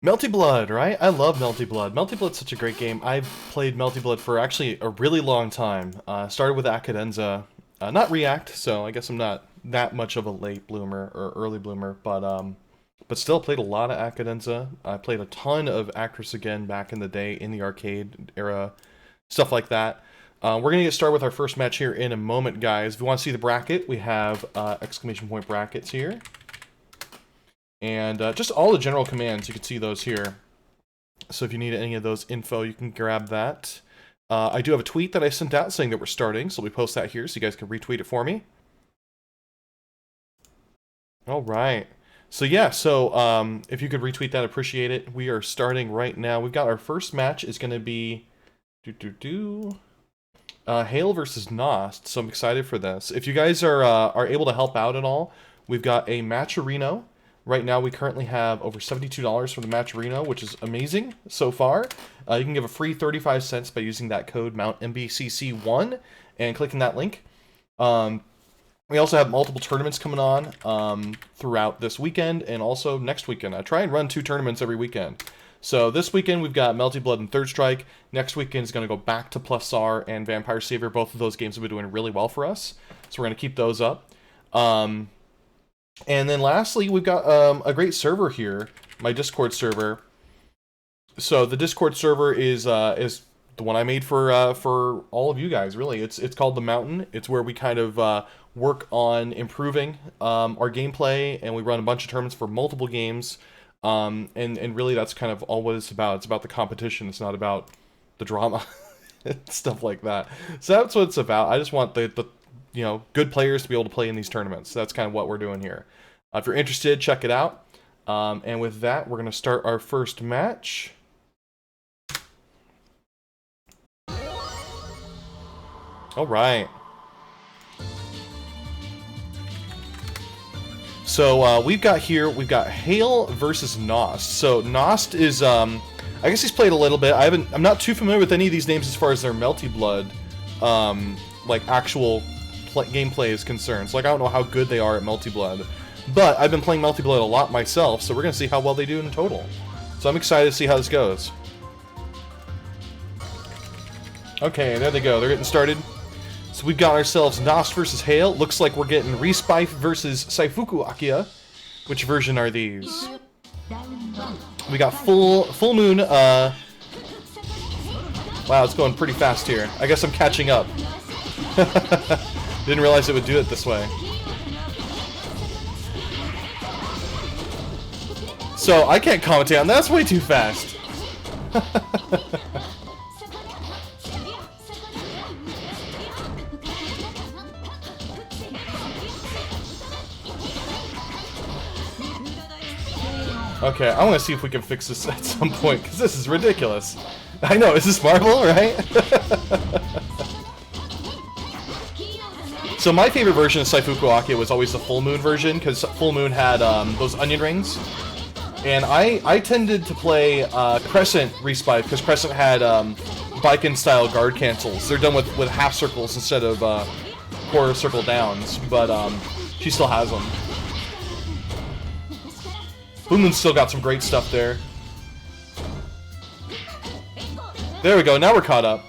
Melty Blood, right? I love Melty Blood. Melty Blood's such a great game. I've played Melty Blood for actually a really long time. Started with Akadenza, not React, so I guess I'm not that much of a late bloomer or early bloomer, but still played a lot of Akadenza. I played a ton of Actress Again back in the day in the arcade era, stuff like that. We're going to get started with our first match here in a moment, guys. If you want to see the bracket, we have exclamation point brackets here. And just all the general commands, you can see those here. So if you need any of those info, you can grab that. I do have a tweet that I sent out saying that we're starting, so we post that here so you guys can retweet it for me. All right. So yeah, if you could retweet that, appreciate it. We are starting right now. We've got our first match is going to be Hale versus Nost. So I'm excited for this. If you guys are able to help out at all, we've got a Matcherino. Right now, we currently have over $72 for the Matcherino, which is amazing so far. You can give a free 35 cents by using that code MountMBCC1 and clicking that link. We also have multiple tournaments coming on throughout this weekend and also next weekend. I try and run 2 tournaments every weekend. So this weekend, we've got Melty Blood and Third Strike. Next weekend is going to go back to Plus R and Vampire Savior. Both of those games have been doing really well for us, so we're going to keep those up. And then lastly, we've got a great server here, my Discord server. So the Discord server is the one I made for all of you guys. Really, it's called The Mountain. It's where we kind of work on improving our gameplay, and we run a bunch of tournaments for multiple games. And really, that's kind of all what it's about. It's about the competition. It's not about the drama, stuff like that. So that's what it's about. I just want the good players to be able to play in these tournaments. So that's kind of what we're doing here. If you're interested, check it out. And with that, we're going to start our first match. All right. So we've got Hale versus Nost. So Nost is, I guess he's played a little bit. I'm not too familiar with any of these names as far as their Melty Blood, like actual gameplay is concerned. So like I don't know how good they are at Melty Blood, but I've been playing Melty Blood a lot myself, so we're gonna see how well they do in total. So I'm excited to see how this goes. Okay, there they go. They're getting started. So we've got ourselves Nost versus Hale. Looks like we're getting F-Reis versus C-Seifuku Akiha. Which version are these? We got full moon. Wow, it's going pretty fast here. I guess I'm catching up. Didn't realize it would do it this way. So I can't commentate on that. That's way too fast. Okay, I want to see if we can fix this at some point, because this is ridiculous. I know, is this Marvel, right? So my favorite version of C-Seifuku Akiha was always the full moon version, because full moon had those onion rings. And I tended to play Crescent F-Reis, because Crescent had Viking style guard cancels. They're done with half circles instead of quarter circle downs, but she still has them. Full Moon's still got some great stuff there. There we go, now we're caught up.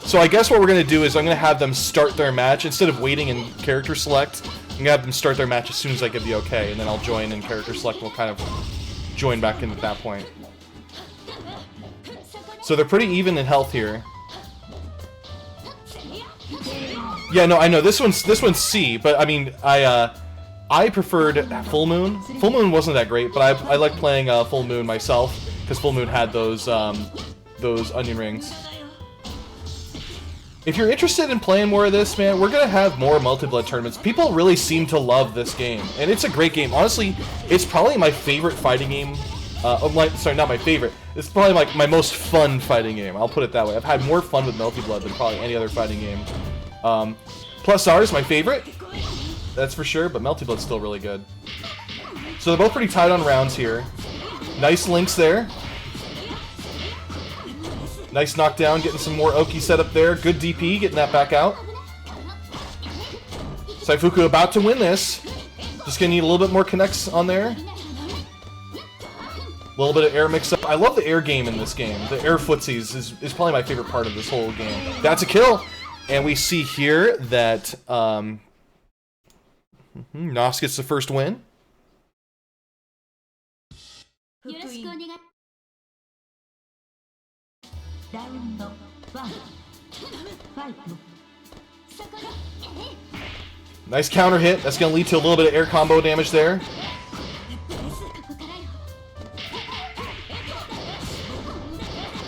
So I guess what we're going to do is I'm going to have them start their match. Instead of waiting in character select, I'm going to have them start their match as soon as I give the okay, and then I'll join in character select and we'll kind of join back in at that point. So they're pretty even in health here. Yeah, no, I know, this one's C, but I mean, I preferred Full Moon. Full Moon wasn't that great, but I like playing Full Moon myself, because Full Moon had those onion rings. If you're interested in playing more of this, man, we're going to have more Melty Blood tournaments. People really seem to love this game, and it's a great game. Honestly, it's probably my favorite fighting game. Sorry, not my favorite. It's probably like my most fun fighting game. I'll put it that way. I've had more fun with Melty Blood than probably any other fighting game. Plus R is my favorite, that's for sure, but Melty Blood's still really good. So they're both pretty tight on rounds here. Nice links there. Nice knockdown, getting some more Oki set up there. Good DP, getting that back out. C-Seifuku about to win this. Just gonna need a little bit more connects on there. little bit of air mix-up. I love the air game in this game. The air footsies is probably my favorite part of this whole game. That's a kill! And we see here that Nost gets the first win. Nice counter hit. That's going to lead to a little bit of air combo damage there.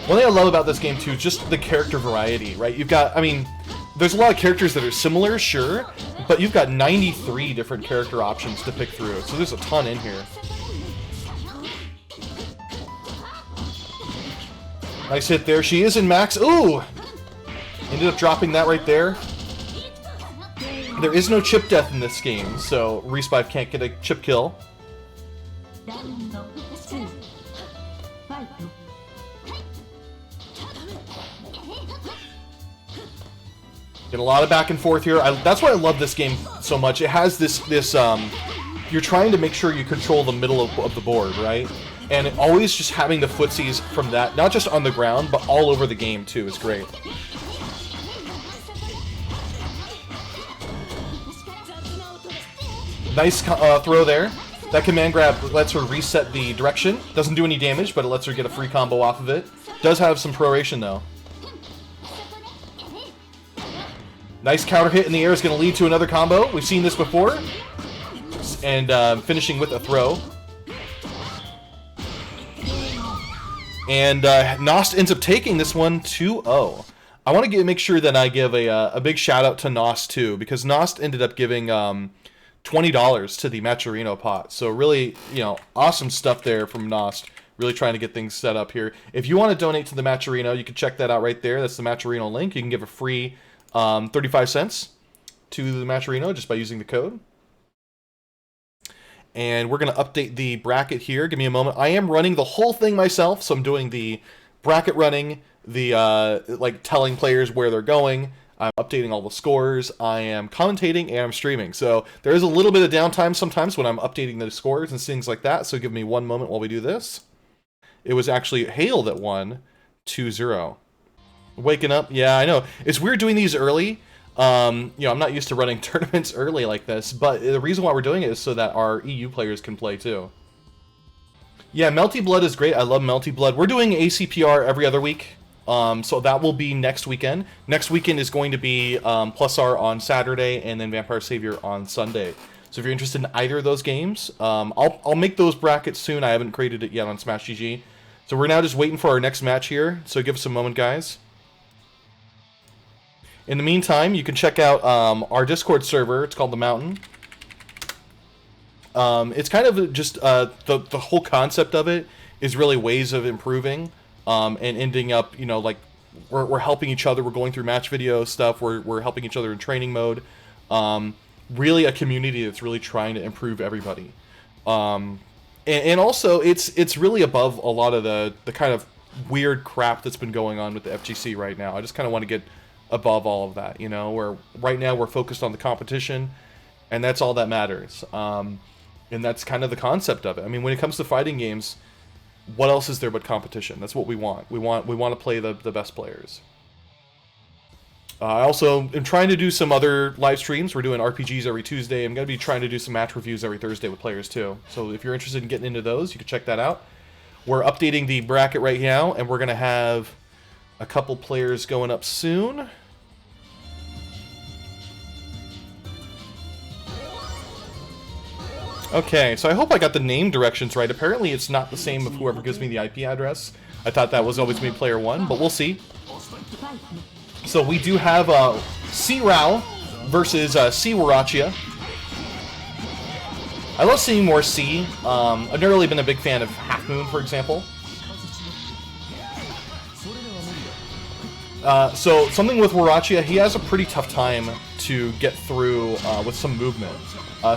One thing I love about this game, too, is just the character variety, right? You've got, I mean, there's a lot of characters that are similar, sure, but you've got 93 different character options to pick through, so there's a ton in here. Nice hit there. She is in max. Ooh! Ended up dropping that right there. There is no chip death in this game, so Respive can't get a chip kill. Get a lot of back and forth here. That's why I love this game so much. It has this you're trying to make sure you control the middle of the board, right? And always just having the footsies from that, not just on the ground, but all over the game too, is great. Nice throw there. That command grab lets her reset the direction. Doesn't do any damage, but it lets her get a free combo off of it. Does have some proration though. Nice counter hit in the air is going to lead to another combo. We've seen this before. And finishing with a throw. And Nost ends up taking this one 2-0. I want to make sure that I give a big shout out to Nost too, because Nost ended up giving $20 to the Matcherino pot. So really, you know, awesome stuff there from Nost. Really trying to get things set up here. If you want to donate to the Matcherino, you can check that out right there. That's the Matcherino link. You can give a free 35 cents to the Matcherino just by using the code. And we're going to update the bracket here. Give me a moment. I am running the whole thing myself, so I'm doing the bracket running, the like telling players where they're going. I'm updating all the scores. I am commentating and I'm streaming. So there is a little bit of downtime sometimes when I'm updating the scores and things like that. So give me one moment while we do this. It was actually Hale that won 2-0. Waking up, yeah, I know. It's weird doing these early. You know, I'm not used to running tournaments early like this, but the reason why we're doing it is so that our EU players can play too. Yeah, Melty Blood is great. I love Melty Blood. We're doing ACPR every other week, so that will be next weekend. Next weekend is going to be Plus R on Saturday and then Vampire Savior on Sunday. So if you're interested in either of those games, I'll make those brackets soon. I haven't created it yet on Smash GG. So we're now just waiting for our next match here. So give us a moment, guys. In the meantime, you can check out our Discord server. It's called The Mountain. It's kind of just the whole concept of it is really ways of improving and ending up, you know, like we're helping each other. We're going through match video stuff. We're helping each other in training mode. Really a community that's really trying to improve everybody. And also, it's really above a lot of the kind of weird crap that's been going on with the FGC right now. I just kind of want to get above all of that, you know, where right now we're focused on the competition and that's all that matters. And that's kind of the concept of it. I mean, when it comes to fighting games, what else is there but competition? That's what we want. We want to play the best players. I also am trying to do some other live streams. We're doing RPGs every Tuesday. I'm going to be trying to do some match reviews every Thursday with players too. So if you're interested in getting into those, you can check that out. We're updating the bracket right now, and we're going to have a couple players going up soon. Okay, so I hope I got the name directions right. Apparently it's not the same of whoever gives me the IP address. I thought that was always me player 1, but we'll see. So we do have C-Roa versus C-Wara. I love seeing more C. I've never really been a big fan of Half Moon, for example. So something with Warachi, he has a pretty tough time to get through with some movement.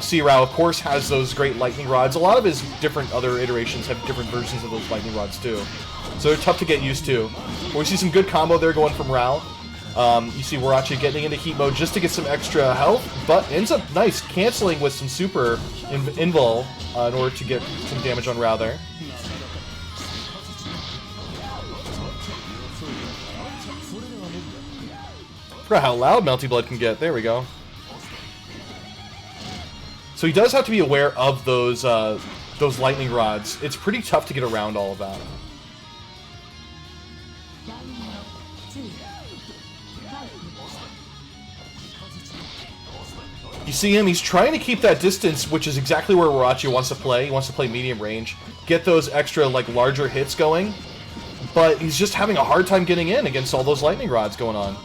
C-Roa, of course, has those great lightning rods. A lot of his different other iterations have different versions of those lightning rods too. So they're tough to get used to. But we see some good combo there going from Rao. You see Warachi getting into heat mode just to get some extra health, but ends up nice, canceling with some super invul in order to get some damage on Rao there. Forgot how loud Melty Blood can get. There we go. So he does have to be aware of those lightning rods. It's pretty tough to get around all of that. You see him, he's trying to keep that distance, which is exactly where Warachi wants to play. He wants to play medium range, get those extra, like, larger hits going. But he's just having a hard time getting in against all those lightning rods going on.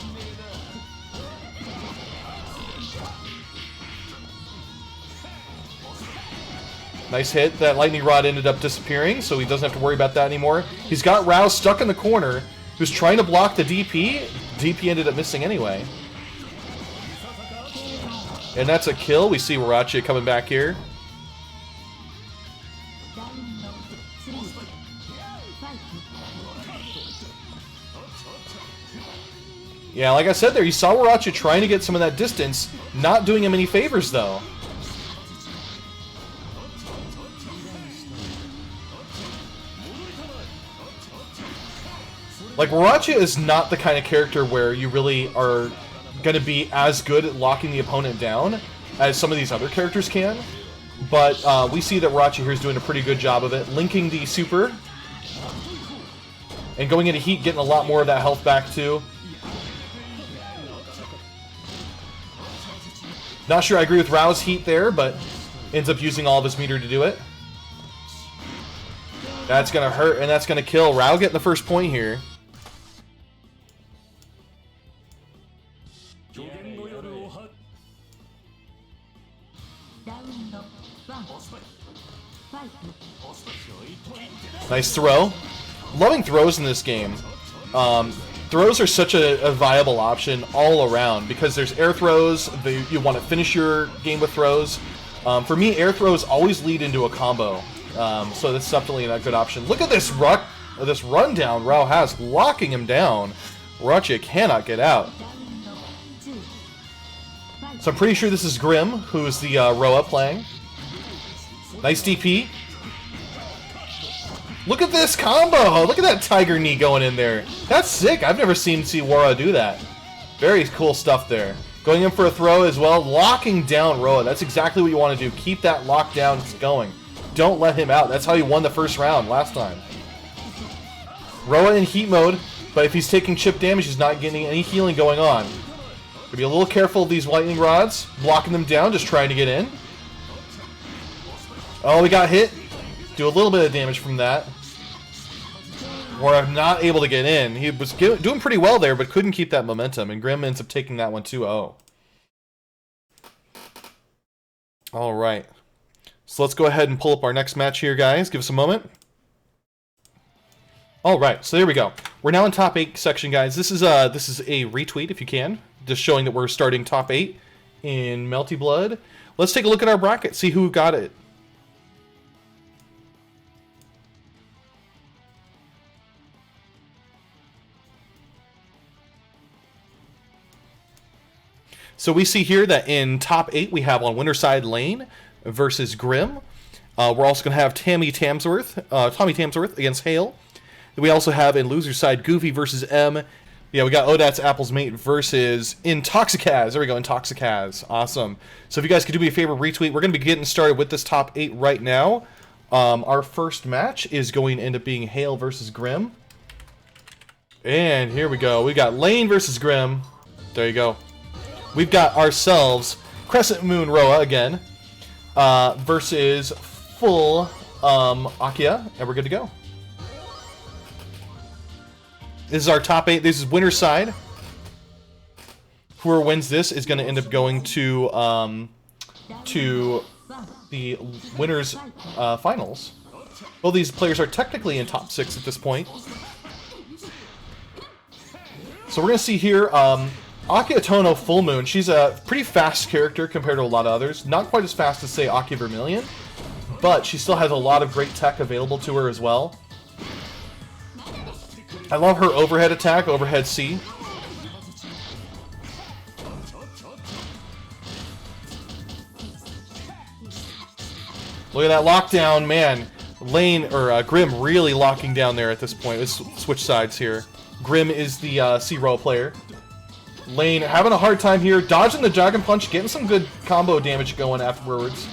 Nice hit. That lightning rod ended up disappearing, so he doesn't have to worry about that anymore. He's got Rao stuck in the corner. He was trying to block the DP. DP ended up missing anyway. And that's a kill. We see Warachi coming back here. Yeah, like I said there, you saw Warachi trying to get some of that distance, not doing him any favors though. Like, Warachi is not the kind of character where you really are going to be as good at locking the opponent down as some of these other characters can. But we see that Warachi here is doing a pretty good job of it, linking the super. And going into heat, getting a lot more of that health back too. Not sure I agree with Rao's heat there, but ends up using all of his meter to do it. That's going to hurt, and that's going to kill. Rao getting the first point here. Nice throw. Loving throws in this game. Throws are such a viable option all around because there's air throws. You want to finish your game with throws. For me, air throws always lead into a combo. So that's definitely a good option. Look at this rundown Rao has, locking him down. Warachi cannot get out. So I'm pretty sure this is Grim, who's the Roa playing. Nice DP. Look at this combo! Look at that tiger knee going in there. That's sick. I've never seen C-Wara do that. Very cool stuff there. Going in for a throw as well. Locking down Roa. That's exactly what you want to do. Keep that lockdown going. Don't let him out. That's how he won the first round last time. Roa in heat mode, but if he's taking chip damage, he's not getting any healing going on. Gotta be a little careful of these lightning rods. Blocking them down, just trying to get in. Oh, we got hit. Do a little bit of damage from that. Or I'm not able to get in. He was doing pretty well there, but couldn't keep that momentum, and Grim ends up taking that one 2-0. Alright. So let's go ahead and pull up our next match here, guys. Give us a moment. Alright, so there we go. We're now in top 8 section, guys. This is a retweet, if you can. Just showing that we're starting top 8 in Melty Blood. Let's take a look at our bracket, see who got it. So we see here that in top 8 we have on winner side Lain versus Grim. We're also going to have Tommytamsworth against Hale. We also have in loser side Goofy versus M. Yeah, we got OhDatsApplesMate versus Intoxicaz. There we go, Intoxicaz. Awesome. So if you guys could do me a favor, retweet. We're going to be getting started with this top 8 right now. Our first match is going to end up being Hale versus Grim. And here we go. We got Lain versus Grim. There you go. We've got ourselves Crescent Moon Roa again versus full Akiha, and we're good to go. This is our top 8. This is winner's side. Whoever wins this is going to end up going to the winners finals. Well, these players are technically in top 6 at this point. So we're going to see here Akiha Tono Full Moon. She's a pretty fast character compared to a lot of others. Not quite as fast as, say, Akiha Vermilion, but she still has a lot of great tech available to her as well. I love her overhead attack, overhead C. Look at that lockdown, man. Lain, or Grim really locking down there at this point. Let's switch sides here. Grim is the C-Roa player. Lain having a hard time here, dodging the Dragon Punch, getting some good combo damage going afterwards.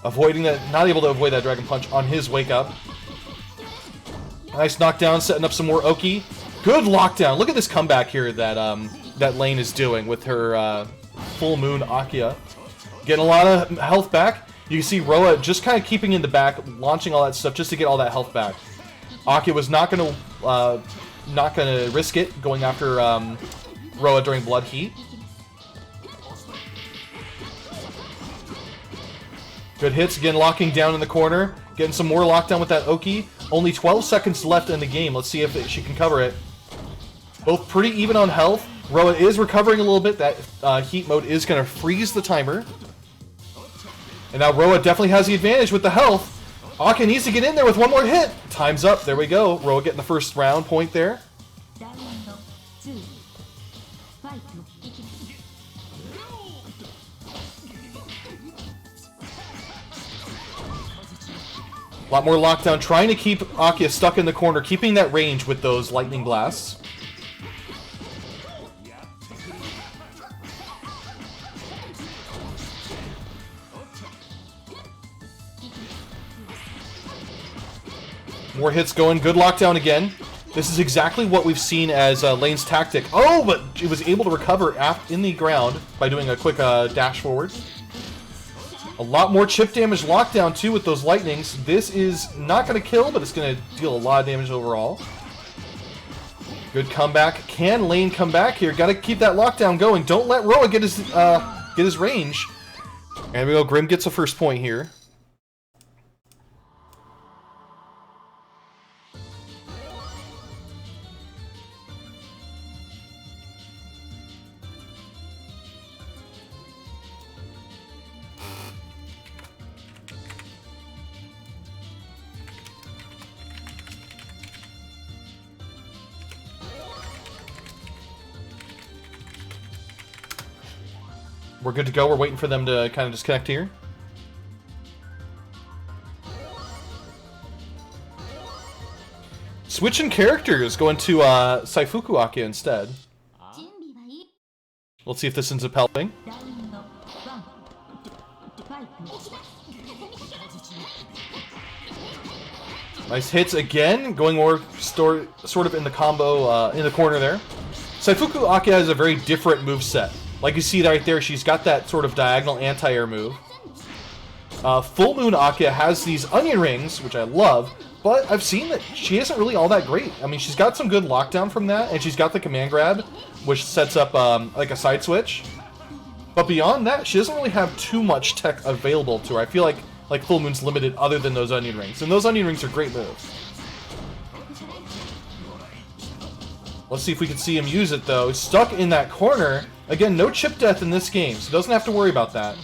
Avoiding that, not able to avoid that Dragon Punch on his wake up. Nice knockdown, setting up some more Oki. Good lockdown. Look at this comeback here that that Lain is doing with her Full Moon Akiha. Getting a lot of health back. You can see Roa just kind of keeping in the back, launching all that stuff just to get all that health back. Akiha was not gonna risk it going after Roa during Blood Heat. Good hits again, locking down in the corner, getting some more lockdown with that Oki. Only 12 seconds left in the game. Let's see if she can cover it. Both pretty even on health. Roa is recovering a little bit. That heat mode is going to freeze the timer. And now Roa definitely has the advantage with the health. Akiha needs to get in there with one more hit. Time's up. There we go. Roa getting the first round point there. A lot more lockdown, trying to keep Akiha stuck in the corner, keeping that range with those lightning blasts. More hits going, good lockdown again. This is exactly what we've seen as Lane's tactic. Oh, but she was able to recover in the ground by doing a quick dash forward. A lot more chip damage lockdown too with those lightnings. This is not going to kill, but it's going to deal a lot of damage overall. Good comeback. Can Lain come back here? Got to keep that lockdown going. Don't let Roa get his range. And we go. Grim gets a first point here. We're good to go. We're waiting for them to kind of disconnect here. Switching characters, going to Seifuku Akiha instead. Let's see if this ends up helping. Nice hits again, going more sort of in the combo in the corner there. Seifuku Akiha has a very different moveset. Like you see right there, she's got that sort of diagonal anti-air move. Full Moon Akiha has these onion rings, which I love, but I've seen that she isn't really all that great. I mean, she's got some good lockdown from that, and she's got the command grab, which sets up like a side switch. But beyond that, she doesn't really have too much tech available to her. I feel like Full Moon's limited other than those onion rings, and those onion rings are great moves. Let's see if we can see him use it, though. Stuck in that corner. Again, no chip death in this game, so doesn't have to worry about that.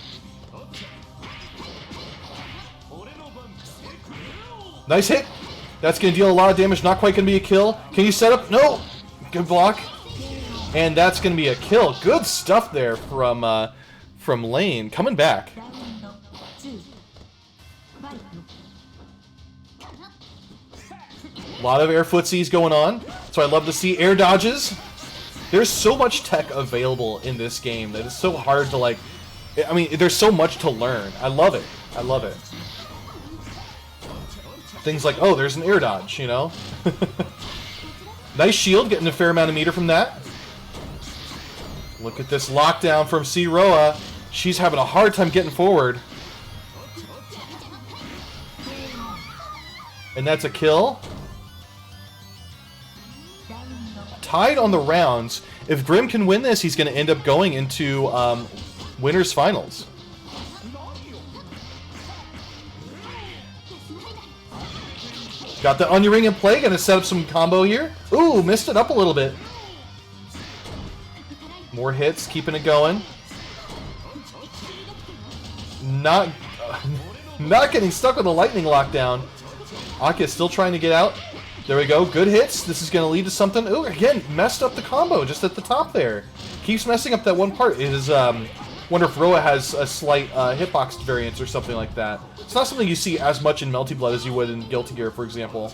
Nice hit. That's going to deal a lot of damage. Not quite going to be a kill. Can you set up? No. Good block. And that's going to be a kill. Good stuff there from Lain. Coming back. A lot of air footsies going on. So I love to see air dodges. There's so much tech available in this game that it's so hard to like... I mean, there's so much to learn. I love it. I love it. Things like, oh, there's an air dodge, you know? Nice shield, getting a fair amount of meter from that. Look at this lockdown from C-Roa. She's having a hard time getting forward. And that's a kill. Tied on the rounds. If Grim can win this, he's going to end up going into winners finals. Got the onion ring in play. Going to set up some combo here. Ooh, missed it up a little bit. More hits, keeping it going. Not getting stuck with a lightning lockdown. Akiha still trying to get out. There we go. Good hits. This is going to lead to something. Ooh, again, messed up the combo just at the top there. Keeps messing up that one part. It is, wonder if Roa has a slight hitbox variance or something like that. It's not something you see as much in Melty Blood as you would in Guilty Gear, for example.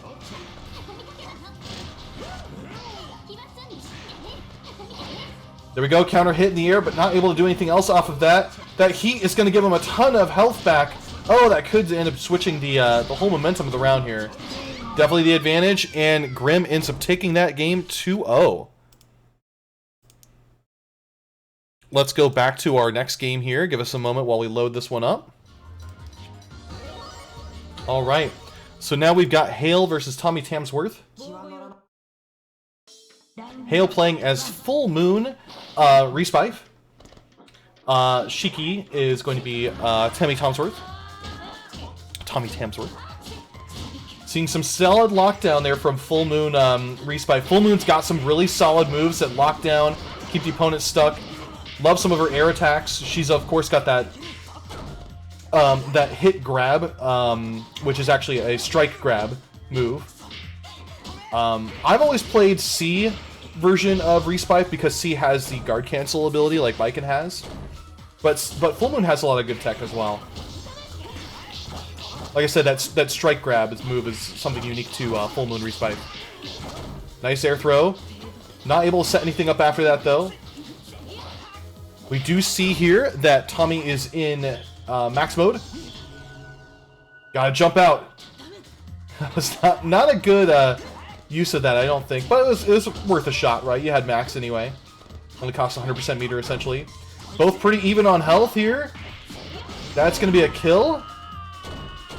There we go, counter hit in the air, but not able to do anything else off of that. That heat is going to give him a ton of health back. Oh, that could end up switching the whole momentum of the round here. Definitely the advantage, and Grim ends up taking that game 2-0. Let's go back to our next game here. Give us a moment while we load this one up. All right, so now we've got Hale versus Tommytamsworth. Hale playing as Full Moon Respife. Shiki is going to be Tommytamsworth. Seeing some solid lockdown there from Full Moon Respife. Full Moon's got some really solid moves that lock down, keep the opponent stuck. Love some of her air attacks. She's of course got that that hit grab, which is actually a strike grab move. I've always played C version of Respife because C has the guard cancel ability like Viken has. But Full Moon has a lot of good tech as well. Like I said, that strike grab move is something unique to Full Moon Respife. Nice air throw. Not able to set anything up after that though. We do see here that Tommy is in max mode. Gotta jump out. That was not a good use of that, I don't think. But it was worth a shot, right? You had max anyway. Only cost 100% meter, essentially. Both pretty even on health here. That's going to be a kill.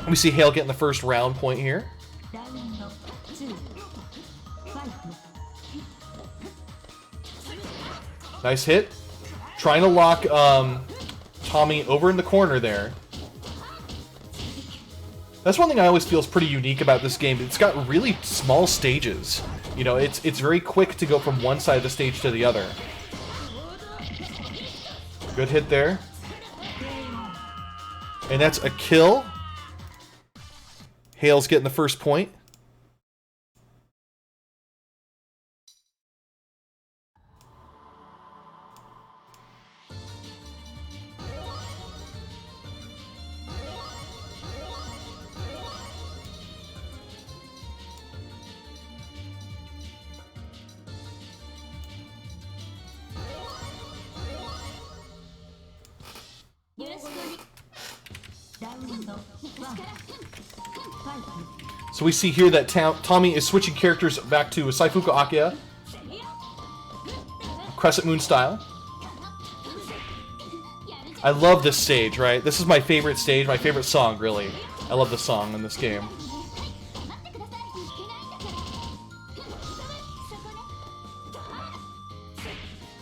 We see Hale getting the first round point here. Nice hit. Trying to lock Tommy over in the corner there. That's one thing I always feel is pretty unique about this game. It's got really small stages. You know, it's very quick to go from one side of the stage to the other. Good hit there. And that's a kill. Hale's getting the first point. So we see here that Tommy is switching characters back to C-Seifuku Akiha. Crescent Moon style. I love this stage, right? This is my favorite stage, my favorite song, really. I love the song in this game.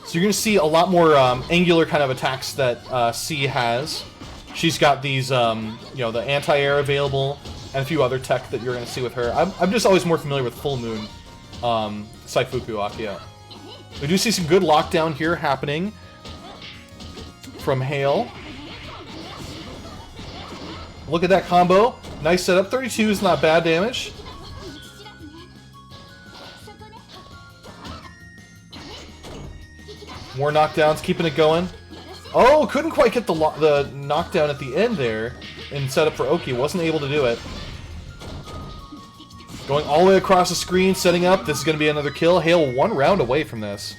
So you're going to see a lot more angular kind of attacks that C has. She's got these, you know, the anti-air available, and a few other tech that you're going to see with her. I'm just always more familiar with Full Moon C-Seifuku Akiha. We do see some good lockdown here happening from Hale. Look at that combo. Nice setup. 32 is not bad damage. More knockdowns, keeping it going. Oh, couldn't quite get the knockdown at the end there and set up for Oki. Wasn't able to do it. Going all the way across the screen, setting up. This is going to be another kill. Hale 1 round away from this.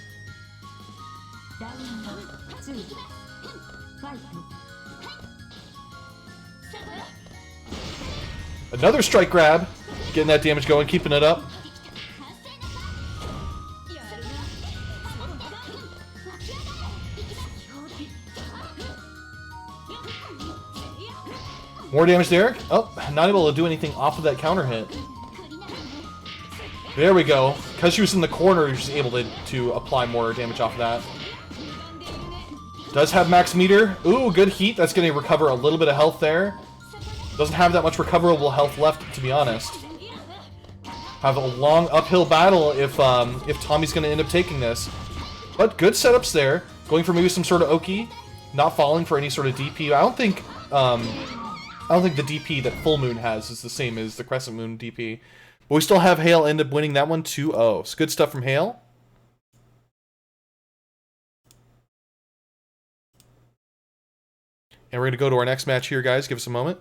Another strike grab. Getting that damage going, keeping it up. More damage there. Oh, not able to do anything off of that counter hit. There we go. Because she was in the corner, she's able to apply more damage off of that. Does have max meter. Ooh, good heat. That's going to recover a little bit of health there. Doesn't have that much recoverable health left, to be honest. Have a long uphill battle if Tommy's going to end up taking this. But good setups there. Going for maybe some sort of Oki. Not falling for any sort of DP. I don't think the DP that Full Moon has is the same as the Crescent Moon DP. But we still have Hale end up winning that one 2-0. So good stuff from Hale. And we're going to go to our next match here, guys. Give us a moment.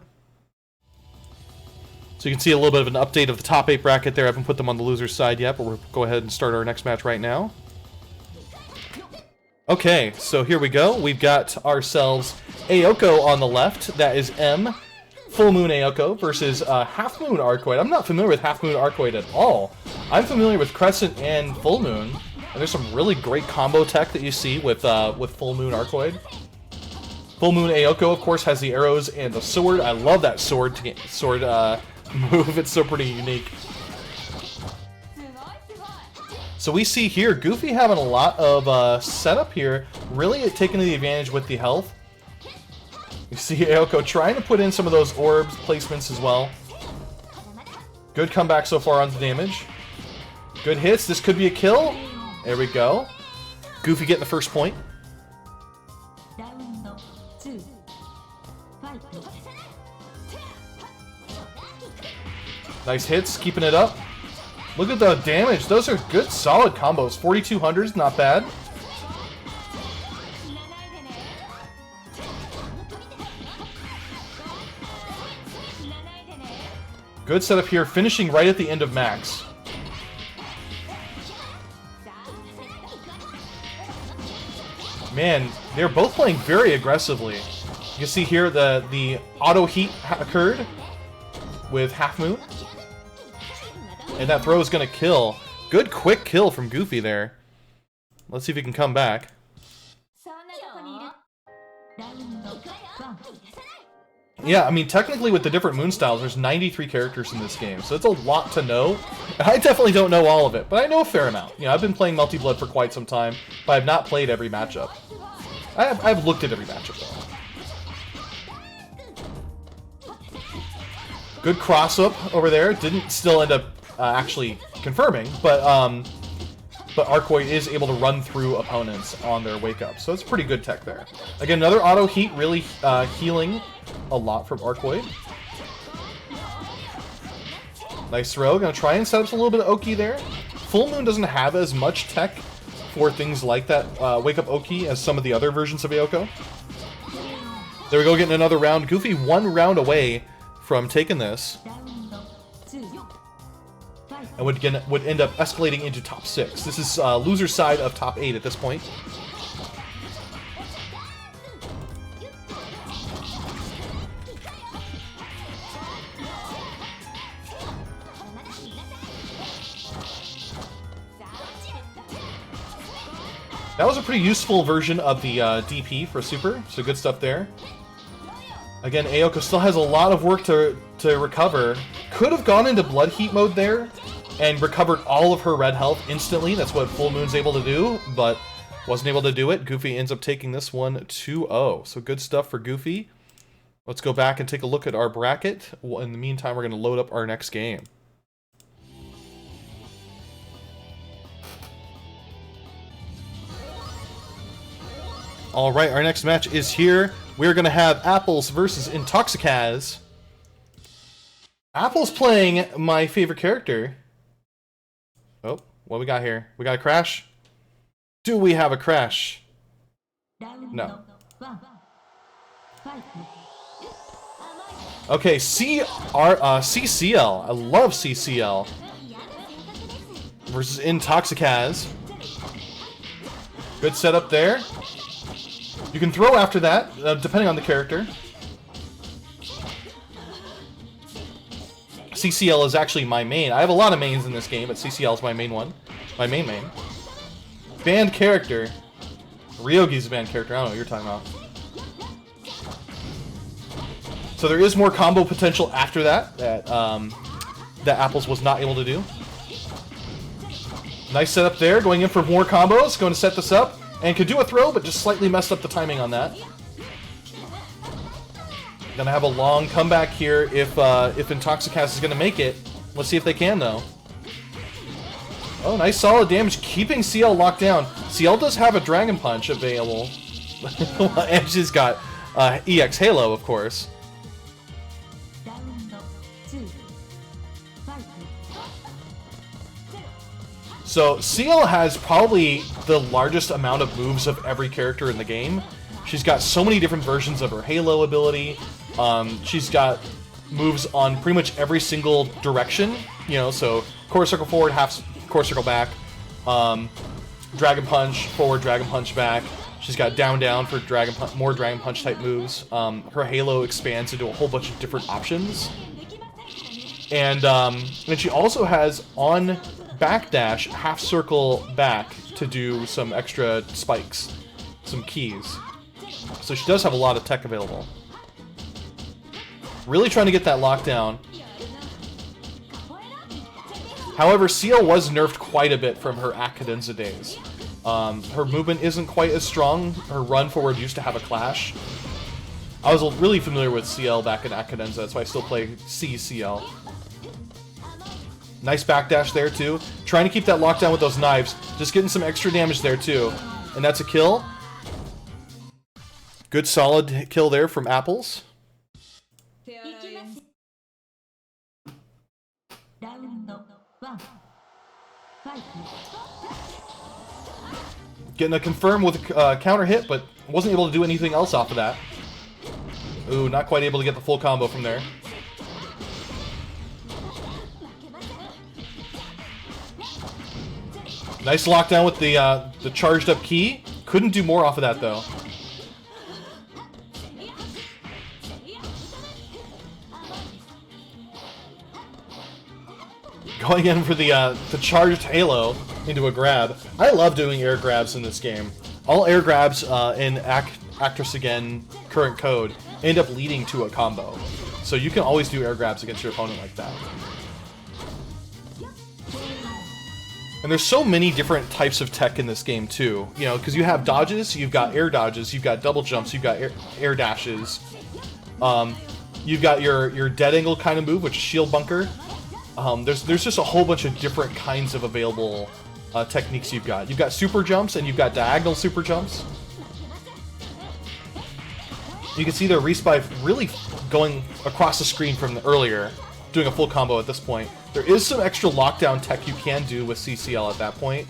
So you can see a little bit of an update of the top 8 bracket there. I haven't put them on the loser's side yet, but we'll go ahead and start our next match right now. Okay, so here we go. We've got ourselves Aoko on the left. That is M. Full Moon Aoko versus Half Moon Arcoid. I'm not familiar with Half Moon Arcoid at all. I'm familiar with Crescent and Full Moon. And there's some really great combo tech that you see with Full Moon Arcoid. Full Moon Aoko, of course, has the arrows and the sword. I love that sword move. It's so pretty unique. So we see here Goofy having a lot of setup here, really taking the advantage with the health. You see Aoko trying to put in some of those orbs placements as well. Good comeback so far on the damage. Good hits. This could be a kill. There we go. Goofy getting the first point. Nice hits, keeping it up. Look at the damage. Those are good, solid combos. 4200s, not bad. Good setup here, finishing right at the end of max. Man, they're both playing very aggressively. You can see here the auto heat occurred with Half Moon. And that throw is going to kill. Good quick kill from Goofy there. Let's see if he can come back. Yeah, I mean, technically with the different moon styles, there's 93 characters in this game, so it's a lot to know. I definitely don't know all of it, but I know a fair amount. You know, I've been playing Melty Blood for quite some time, but I've not played every matchup. I've looked at every matchup, though. Good cross-up over there. Didn't still end up actually confirming, but Arcoid is able to run through opponents on their wake-up, so it's pretty good tech there. Again, another auto heat, really healing a lot from Arcoid. Nice throw. Gonna try and set up a little bit of Oki there. Full Moon doesn't have as much tech for things like that wake-up Oki as some of the other versions of Aoko. There we go, getting another round. Goofy 1 round away from taking this. And would end up escalating into top 6. This is loser's side of top 8 at this point. That was a pretty useful version of the DP for Super, so good stuff there. Again, Aoko still has a lot of work to recover. Could have gone into Blood Heat mode there and recovered all of her red health instantly. That's what Full Moon's able to do, but wasn't able to do it. Goofy ends up taking this one 2-0. So good stuff for Goofy. Let's go back and take a look at our bracket. In the meantime, we're going to load up our next game. Alright, our next match is here. We're going to have Apples versus Intoxicaz. Apple's playing my favorite character. Oh, what we got here? We got a crash? Do we have a crash? No. Okay, C-Ciel. I love C-Ciel. Versus Intoxicaz. Good setup there. You can throw after that, depending on the character. C-Ciel is actually my main. I have a lot of mains in this game, but C-Ciel is my main one. My main. Banned character. Ryogi's a banned character. I don't know what you're talking about. So there is more combo potential after that that Apples was not able to do. Nice setup there. Going in for more combos. Going to set this up. And could do a throw, but just slightly messed up the timing on that. Gonna have a long comeback here if Intoxicaz is gonna make it. Let's see if they can, though. Oh, nice solid damage, keeping CL locked down. CL does have a Dragon Punch available. And she's got EX Halo, of course. So, CL has probably the largest amount of moves of every character in the game. She's got so many different versions of her Halo ability. She's got moves on pretty much every single direction. You know, so quarter circle forward, half quarter circle back. Dragon Punch forward, Dragon Punch back. She's got down down for more Dragon Punch type moves. Her Halo expands into a whole bunch of different options. And she also has on backdash, half circle back to do some extra spikes, some keys. So she does have a lot of tech available. Really trying to get that lockdown. However, C-Ciel was nerfed quite a bit from her Akiha days. Her movement isn't quite as strong. Her run forward used to have a clash. I was really familiar with C-Ciel back in Akiha, that's why I still play C-Ciel. Nice backdash there, too. Trying to keep that lockdown with those knives. Just getting some extra damage there, too. And that's a kill. Good, solid kill there from Apples. Getting a confirm with a counter hit, but wasn't able to do anything else off of that. Ooh, not quite able to get the full combo from there. Nice lockdown with the charged up key. Couldn't do more off of that though. Going in for the charged Halo into a grab. I love doing air grabs in this game. All air grabs in Actress Again current code end up leading to a combo. So you can always do air grabs against your opponent like that. And there's so many different types of tech in this game too. You know, because you have dodges, you've got air dodges, you've got double jumps, you've got air dashes. You've got your dead angle kind of move, which is shield bunker. There's just a whole bunch of different kinds of available techniques you've got. You've got super jumps and you've got diagonal super jumps. You can see the respawn really going across the screen from earlier, doing a full combo at this point. There is some extra lockdown tech you can do with C-Ciel at that point.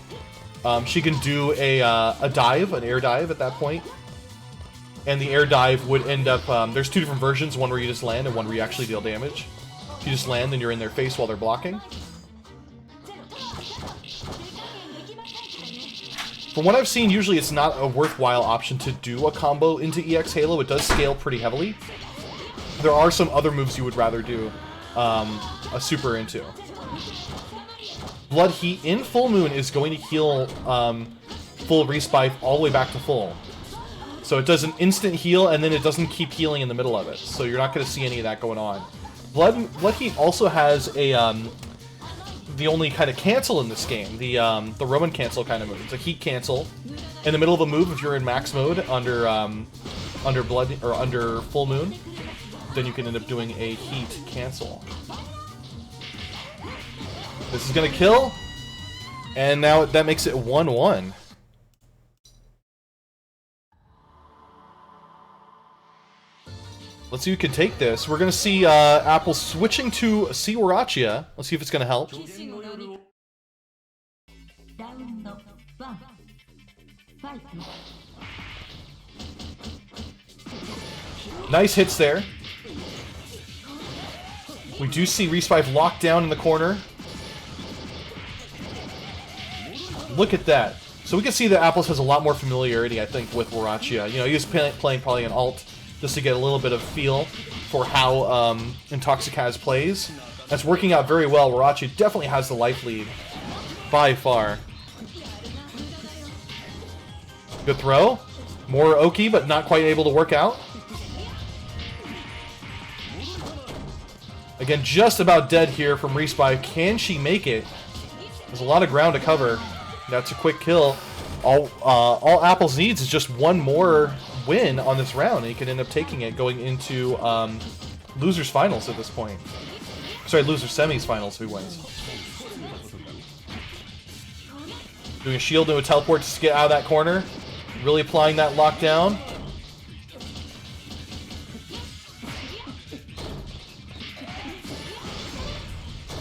She can do a dive, an air dive at that point. And the air dive would end up, there's two different versions, one where you just land and one where you actually deal damage. You just land and you're in their face while they're blocking. From what I've seen, usually it's not a worthwhile option to do a combo into EX Halo. It does scale pretty heavily. There are some other moves you would rather do a super into. Blood Heat in Full Moon is going to heal full respike all the way back to full. So it does an instant heal and then it doesn't keep healing in the middle of it. So you're not going to see any of that going on. Blood Heat also has a the only kind of cancel in this game, the Roman cancel kind of move. It's a heat cancel in the middle of a move if you're in max mode under blood or under full moon, then you can end up doing a heat cancel. This is gonna kill, and now that makes it 1-1. Let's see who can take this. We're going to see Apple switching to C-Wara. Let's see if it's going to help. Nice hits there. We do see Respike locked down in the corner. Look at that. So we can see that Apples has a lot more familiarity, I think, with Warachi. You know, he was playing probably an alt just to get a little bit of feel for how Intoxicaz plays. That's working out very well. Warachi definitely has the life lead by far. Good throw. More Oki, but not quite able to work out. Again, just about dead here from Respike. Can she make it? There's a lot of ground to cover. That's a quick kill. All Apples needs is just one more win on this round, and he can end up taking it going into losers finals at this point. Sorry, losers semis finals if he wins. Doing a shield into a teleport to get out of that corner. Really applying that lockdown.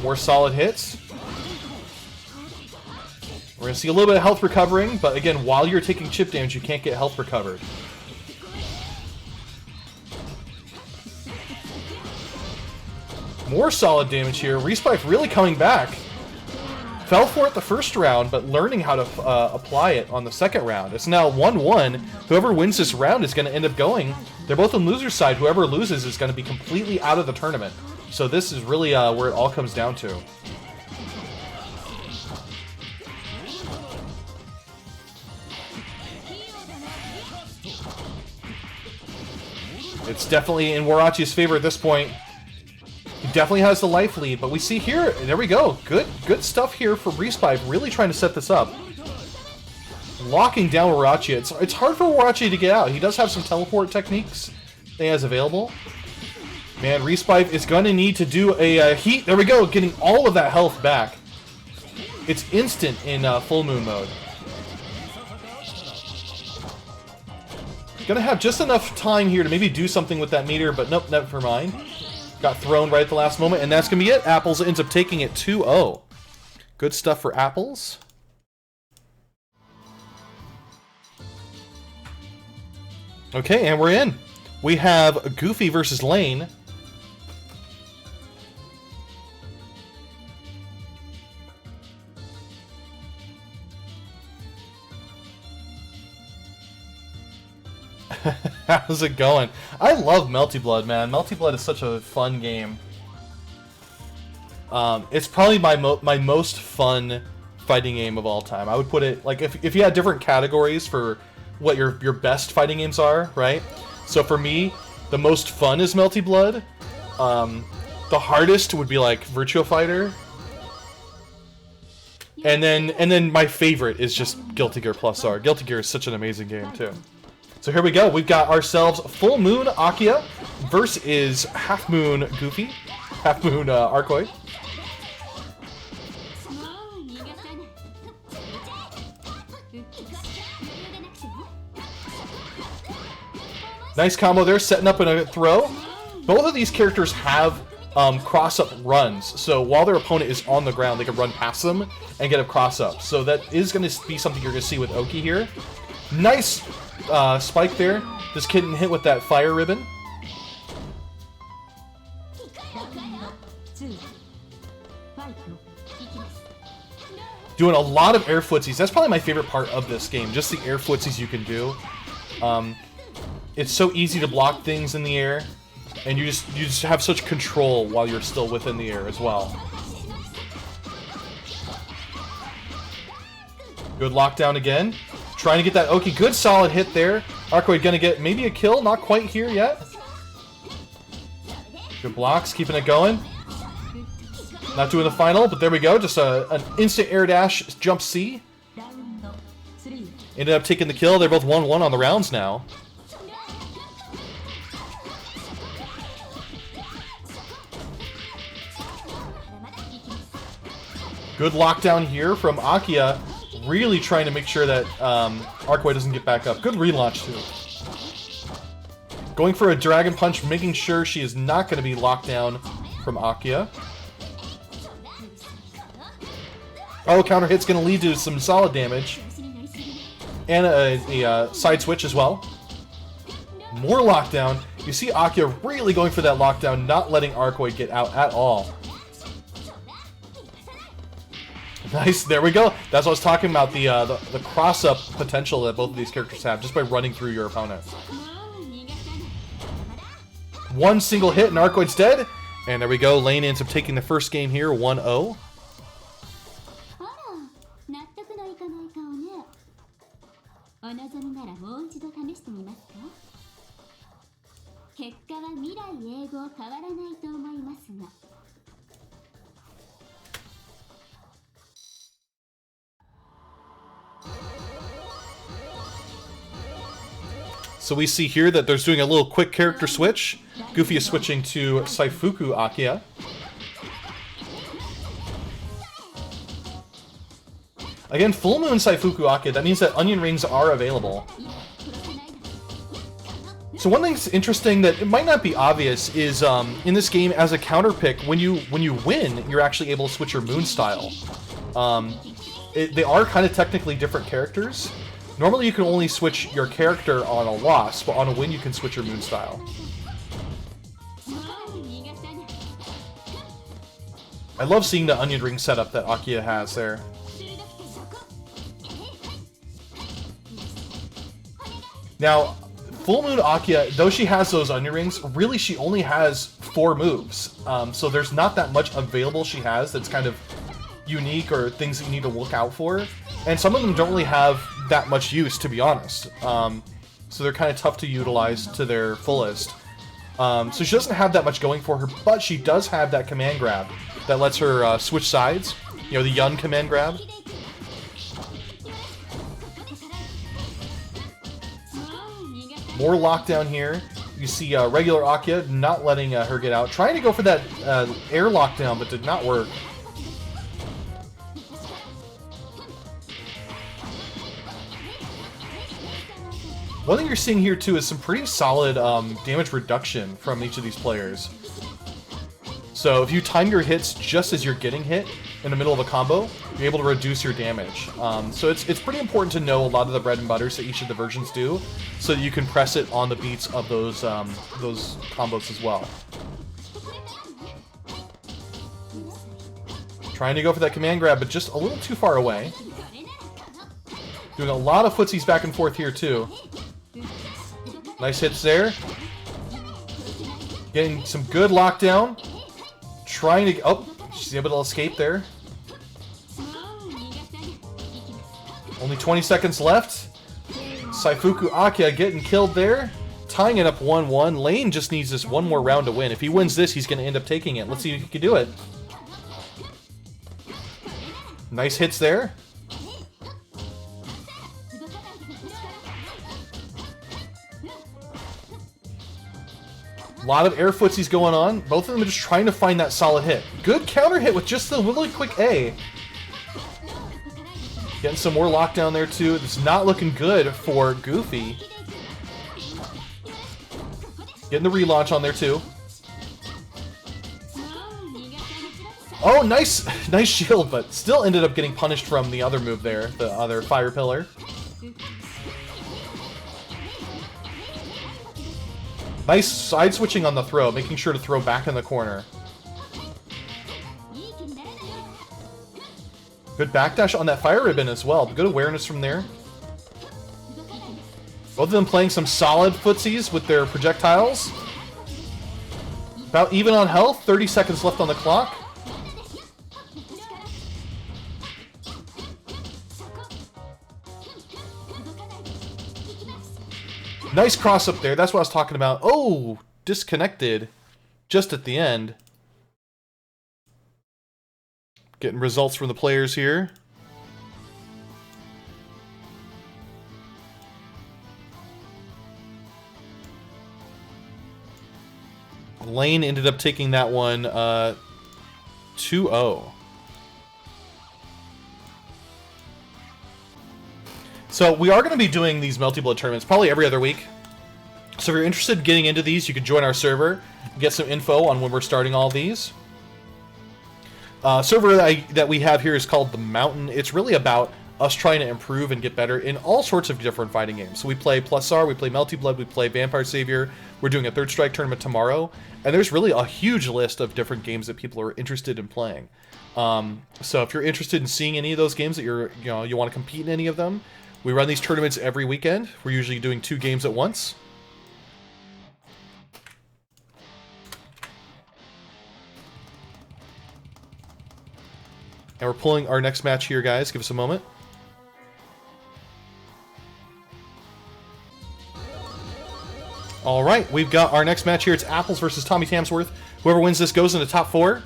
More solid hits. We're going to see a little bit of health recovering, but again, while you're taking chip damage, you can't get health recovered. More solid damage here. Respike really coming back. Fell for it the first round, but learning how to apply it on the second round. It's now 1-1. Whoever wins this round is going to end up going. They're both on loser's side. Whoever loses is going to be completely out of the tournament. So this is really where it all comes down to. It's definitely in Warachi's favor at this point. He definitely has the life lead, but we see here, there we go. Good stuff here for F-Reis, really trying to set this up. Locking down Warachi. It's hard for Warachi to get out. He does have some teleport techniques that he has available. Man, F-Reis is going to need to do a heat. There we go, getting all of that health back. It's instant in full moon mode. Gonna have just enough time here to maybe do something with that meter, but nope, never mind. Got thrown right at the last moment, and that's gonna be it. Apples ends up taking it 2-0. Good stuff for Apples. Okay, and we're in. We have Goofy versus Lain. How's it going? I love Melty Blood, man. Melty Blood is such a fun game. It's probably my most fun fighting game of all time. I would put it, like, if you had different categories for what your best fighting games are, right? So for me, the most fun is Melty Blood. The hardest would be like Virtua Fighter. And then my favorite is just Guilty Gear Plus R. Guilty Gear is such an amazing game too. So here we go. We've got ourselves Full Moon Akiha versus Half Moon Goofy, Half Moon Arcoid. Nice combo there, setting up in a throw. Both of these characters have cross-up runs, so while their opponent is on the ground, they can run past them and get a cross-up. So that is going to be something you're going to see with Oki here. Nice spike there. Just getting hit with that fire ribbon. Doing a lot of air footsies. That's probably my favorite part of this game, just the air footsies you can do. It's so easy to block things in the air, and you just have such control while you're still within the air as well. Good lockdown again. Trying to get that Oki. Good solid hit there. Arcoid gonna get maybe a kill. Not quite here yet. Good blocks. Keeping it going. Not doing the final, but there we go. Just an instant air dash jump C. Ended up taking the kill. They're both 1-1 on the rounds now. Good lockdown here from Akiha. Really trying to make sure that Arcoid doesn't get back up. Good relaunch, too. Going for a Dragon Punch, making sure she is not going to be locked down from Akiha. Oh, counter hit's going to lead to some solid damage. And a side switch as well. More lockdown. You see Akiha really going for that lockdown, not letting Arcoid get out at all. Nice, there we go. That's what I was talking about, the cross-up potential that both of these characters have just by running through your opponent. One single hit and Arcoid's dead. And there we go, Lain ends up taking the first game here, 1-0. So we see here that there's doing a little quick character switch. Goofy is switching to Seifuku Akiha. Again, Full Moon Seifuku Akiha, that means that onion rings are available. So one thing that's interesting that it might not be obvious is in this game, as a counter pick, when you win, you're actually able to switch your moon style. They are kind of technically different characters. Normally you can only switch your character on a loss, but on a win you can switch your moon style. I love seeing the onion ring setup that Akiha has there. Now, Full Moon Akiha, though she has those onion rings, really she only has 4 moves. So there's not that much available she has that's kind of unique or things that you need to look out for. And some of them don't really have that much use, to be honest. So they're kind of tough to utilize to their fullest. So she doesn't have that much going for her, but she does have that command grab that lets her switch sides. You know, the Yun command grab. More lockdown here. You see regular Akiha not letting her get out. Trying to go for that air lockdown, but did not work. One thing you're seeing here, too, is some pretty solid damage reduction from each of these players. So if you time your hits just as you're getting hit in the middle of a combo, you're able to reduce your damage. So it's pretty important to know a lot of the bread and butters that each of the versions do, so that you can press it on the beats of those combos as well. Trying to go for that command grab, but just a little too far away. Doing a lot of footsies back and forth here, too. Nice hits there. Getting some good lockdown. Trying to... Oh, she's able to escape there. Only 20 seconds left. Seifuku Akiha getting killed there. Tying it up 1-1. Lain just needs this one more round to win. If he wins this, he's going to end up taking it. Let's see if he can do it. Nice hits there. A lot of air footsies going on. Both of them are just trying to find that solid hit. Good counter hit with just the really quick A. Getting some more lockdown there too. It's not looking good for Goofy. Getting the relaunch on there too. Oh, nice shield, but still ended up getting punished from the other move there, the other fire pillar. Nice side switching on the throw, making sure to throw back in the corner. Good backdash on that fire ribbon as well. Good awareness from there. Both of them playing some solid footsies with their projectiles. About even on health. 30 seconds left on the clock. Nice cross up there. That's what I was talking about. Oh, disconnected just at the end. Getting results from the players here. Lain ended up taking that one 2-0. So we are going to be doing these Melty Blood tournaments probably every other week. So if you're interested in getting into these, you can join our server, get some info on when we're starting all these. Server that we have here is called The Mountain. It's really about us trying to improve and get better in all sorts of different fighting games. So we play Plus R, we play Melty Blood, we play Vampire Savior. We're doing a Third Strike tournament tomorrow. And there's really a huge list of different games that people are interested in playing. So if you're interested in seeing any of those games that you want to compete in any of them, we run these tournaments every weekend. We're usually doing 2 games at once. And we're pulling our next match here, guys. Give us a moment. All right, we've got our next match here. It's Apples versus Tommytamsworth. Whoever wins this goes into top 4.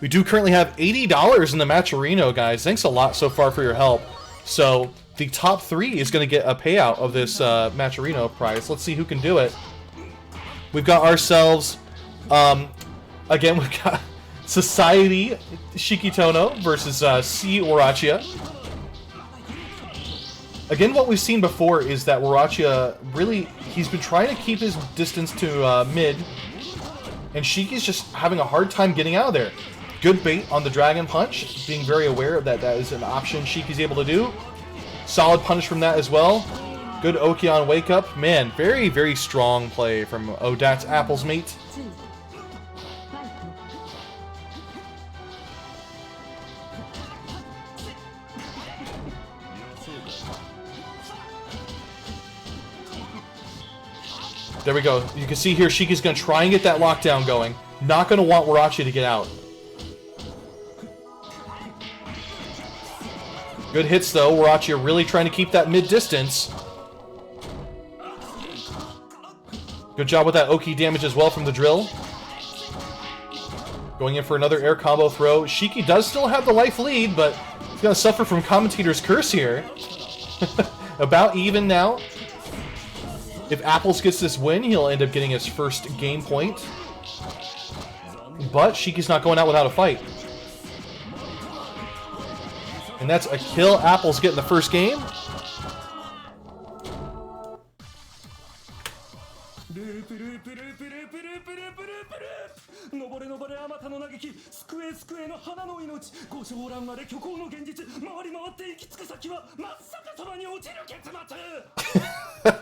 We do currently have $80 in the Matcherino, guys. Thanks a lot so far for your help. So the top 3 is going to get a payout of this Matcherino prize. Let's see who can do it. We've got ourselves, again, we've got Society Shikitono versus C-Wara. Again, what we've seen before is that Warachi really, he's been trying to keep his distance to mid, and Shiki's just having a hard time getting out of there. Good bait on the Dragon Punch, being very aware that that is an option Shiki's able to do. Solid punish from that as well. Good Oki on Wake Up. Man, very, very strong play from OhDatsApplesMate. There we go. You can see here Shiki's going to try and get that lockdown going. Not going to want Warachi to get out. Good hits, though. Warachi are really trying to keep that mid-distance. Good job with that Oki damage as well from the drill. Going in for another air combo throw. Shiki does still have the life lead, but he's going to suffer from Commentator's Curse here. About even now. If Apples gets this win, he'll end up getting his first game point. But Shiki's not going out without a fight. And that's a kill. Apples getting the first game.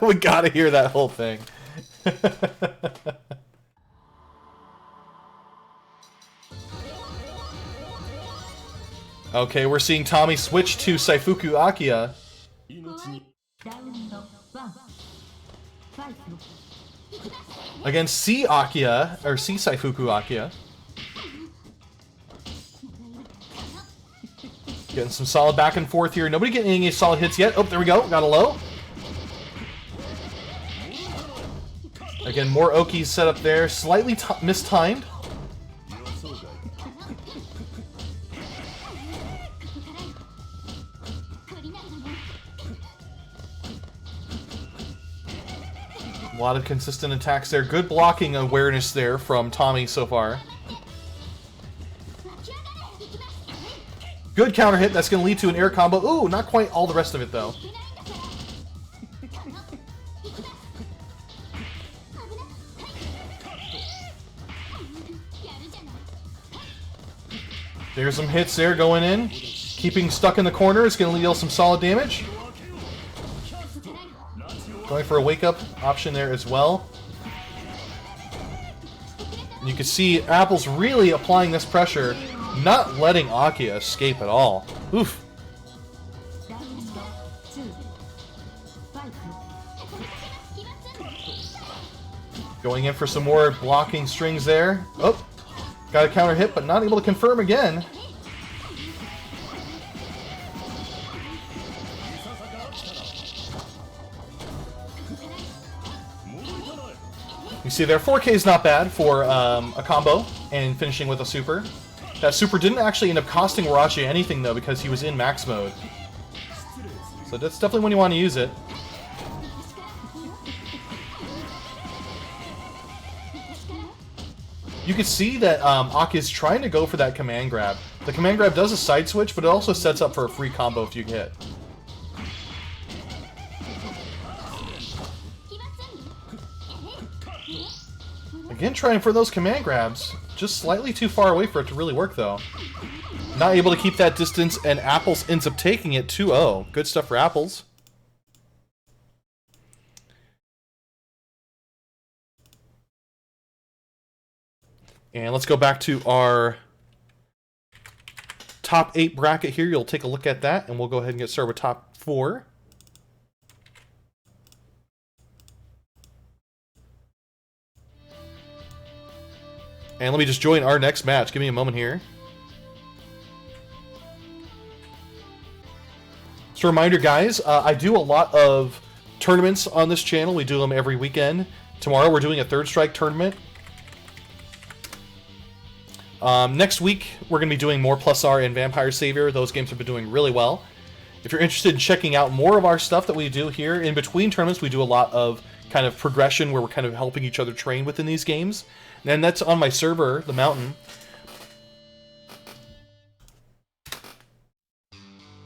We gotta hear that whole thing. Okay, we're seeing Tommy switch to Seifuku Akiha. Against C-Akiha, or C-Seifuku Akiha. Getting some solid back and forth here. Nobody getting any solid hits yet. Oh, there we go. Got a low. Again, more Okis set up there. Slightly mistimed. A lot of consistent attacks there. Good blocking awareness there from Tommy so far. Good counter hit. That's going to lead to an air combo. Ooh, not quite all the rest of it, though. There's some hits there going in. Keeping stuck in the corner. It's going to deal some solid damage. Going for a wake-up option there as well. And you can see Apple's really applying this pressure, not letting Akiha escape at all. Oof. Going in for some more blocking strings there. Oh, got a counter hit, but not able to confirm again. You see there, 4K is not bad for a combo and finishing with a super. That super didn't actually end up costing Warachi anything, though, because he was in max mode. So that's definitely when you want to use it. You can see that Akiha is trying to go for that command grab. The command grab does a side switch, but it also sets up for a free combo if you hit. Again, trying for those command grabs. Just slightly too far away for it to really work, though. Not able to keep that distance, and Apples ends up taking it 2-0. Good stuff for Apples. And let's go back to our top 8 bracket here. You'll take a look at that, and we'll go ahead and get started with top 4. And let me just join our next match. Give me a moment here. Just a reminder, guys, I do a lot of tournaments on this channel. We do them every weekend. Tomorrow we're doing a Third Strike tournament. Next week we're going to be doing more Plus R and Vampire Savior. Those games have been doing really well. If you're interested in checking out more of our stuff that we do here, in between tournaments we do a lot of kind of progression where we're kind of helping each other train within these games. And that's on my server, The Mountain.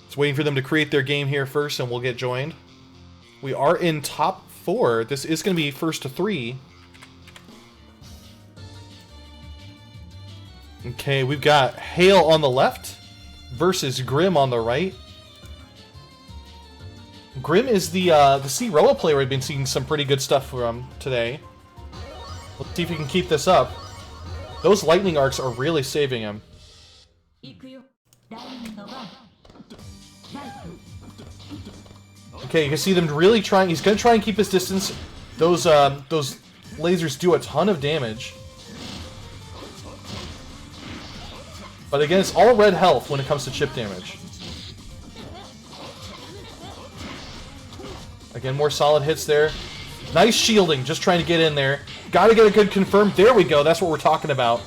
Just waiting for them to create their game here first, and we'll get joined. We are in top 4. This is going to be first to 3. Okay, we've got Hale on the left versus Grim on the right. Grim is the C-Roa player we've been seeing some pretty good stuff from today. Let's see if he can keep this up. Those lightning arcs are really saving him. Okay, you can see them really trying. He's going to try and keep his distance. Those lasers do a ton of damage. But again, it's all red health when it comes to chip damage. Again, more solid hits there. Nice shielding, just trying to get in there. Gotta get a good confirm. There we go, that's what we're talking about.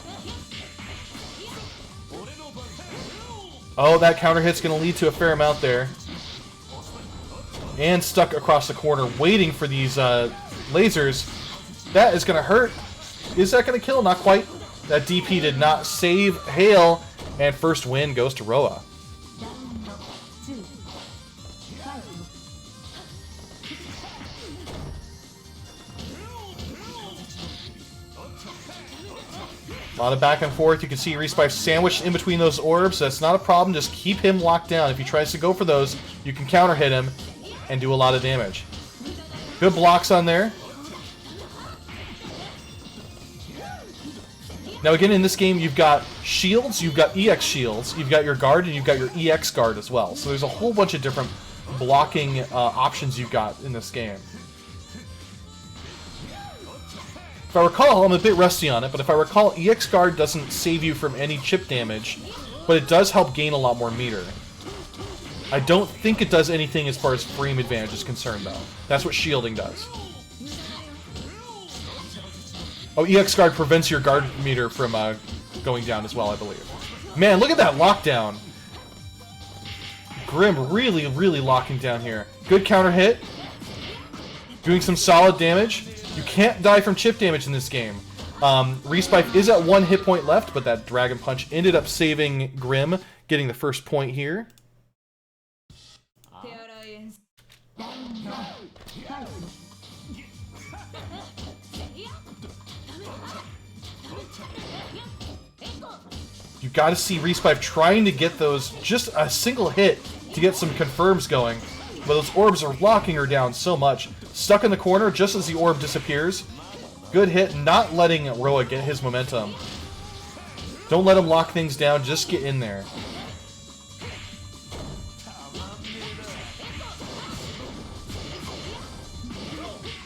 Oh, that counter hit's gonna lead to a fair amount there. And stuck across the corner, waiting for these lasers. That is gonna hurt. Is that gonna kill? Not quite. That DP did not save Hale, and first win goes to Roa. A lot of back and forth. You can see Respice sandwiched in between those orbs. That's not a problem. Just keep him locked down. If he tries to go for those, you can counter hit him and do a lot of damage. Good blocks on there. Now again, in this game, you've got shields, you've got EX shields, you've got your guard, and you've got your EX guard as well. So there's a whole bunch of different blocking options you've got in this game. If I recall, I'm a bit rusty on it, but if I recall, EX guard doesn't save you from any chip damage, but it does help gain a lot more meter. I don't think it does anything as far as frame advantage is concerned, though. That's what shielding does. Oh, EX guard prevents your guard meter from going down as well, I believe. Man, look at that lockdown. Grim really, really locking down here. Good counter hit. Doing some solid damage. You can't die from chip damage in this game. Respice is at 1 hit point left, but that Dragon Punch ended up saving Grim, getting the first point here. You got to see Respice trying to get those, just a single hit to get some confirms going. But those orbs are locking her down so much. Stuck in the corner just as the orb disappears. Good hit, not letting Roa get his momentum. Don't let him lock things down, just get in there.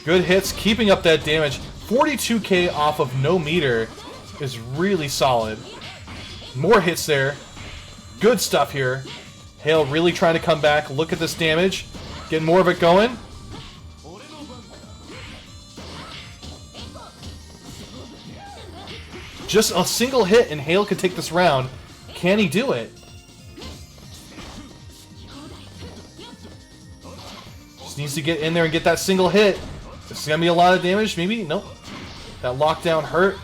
Good hits, keeping up that damage. 42k off of no meter is really solid. More hits there. Good stuff here. Hale really trying to come back. Look at this damage. Getting more of it going. Just a single hit and Hale could take this round. Can he do it? Just needs to get in there and get that single hit. This is going to be a lot of damage. Maybe? Nope. That lockdown hurt.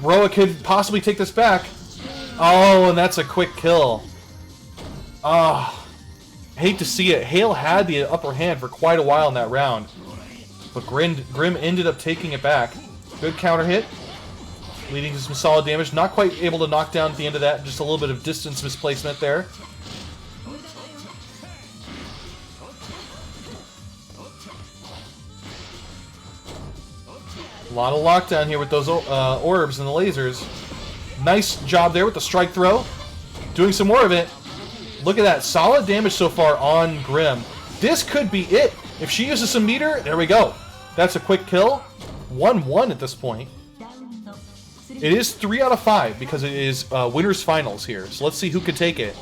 Roa could possibly take this back. Oh, and that's a quick kill. Ah, hate to see it. Hale had the upper hand for quite a while in that round. But Grim ended up taking it back. Good counter hit. Leading to some solid damage. Not quite able to knock down at the end of that. Just a little bit of distance misplacement there. A lot of lockdown here with those orbs and the lasers. Nice job there with the strike throw. Doing some more of it. Look at that. Solid damage so far on Grim. This could be it. If she uses some meter, there we go. That's a quick kill. 1-1 at this point. It is 3 out of 5 because it is winners finals here. So let's see who can take it.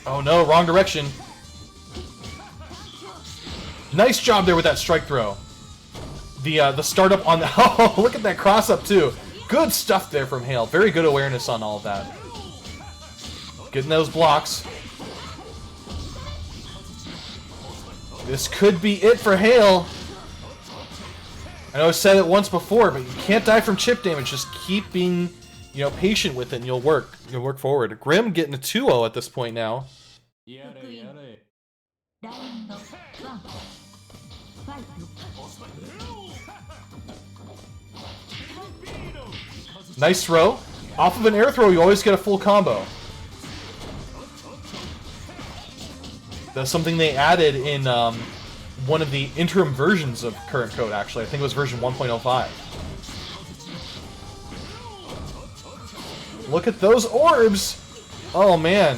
Oh no, wrong direction. Nice job there with that strike throw. The startup on the... Oh, look at that cross-up too. Good stuff there from Hale. Very good awareness on all of that. Getting those blocks. This could be it for Hale. I know I said it once before, but you can't die from chip damage. Just keep being, you know, patient with it and you'll work. You'll work forward. Grim getting a 2-0 at this point now. Nice throw. Off of an air throw, you always get a full combo. That's something they added in one of the interim versions of current code, actually. I think it was version 1.05. Look at those orbs! Oh, man.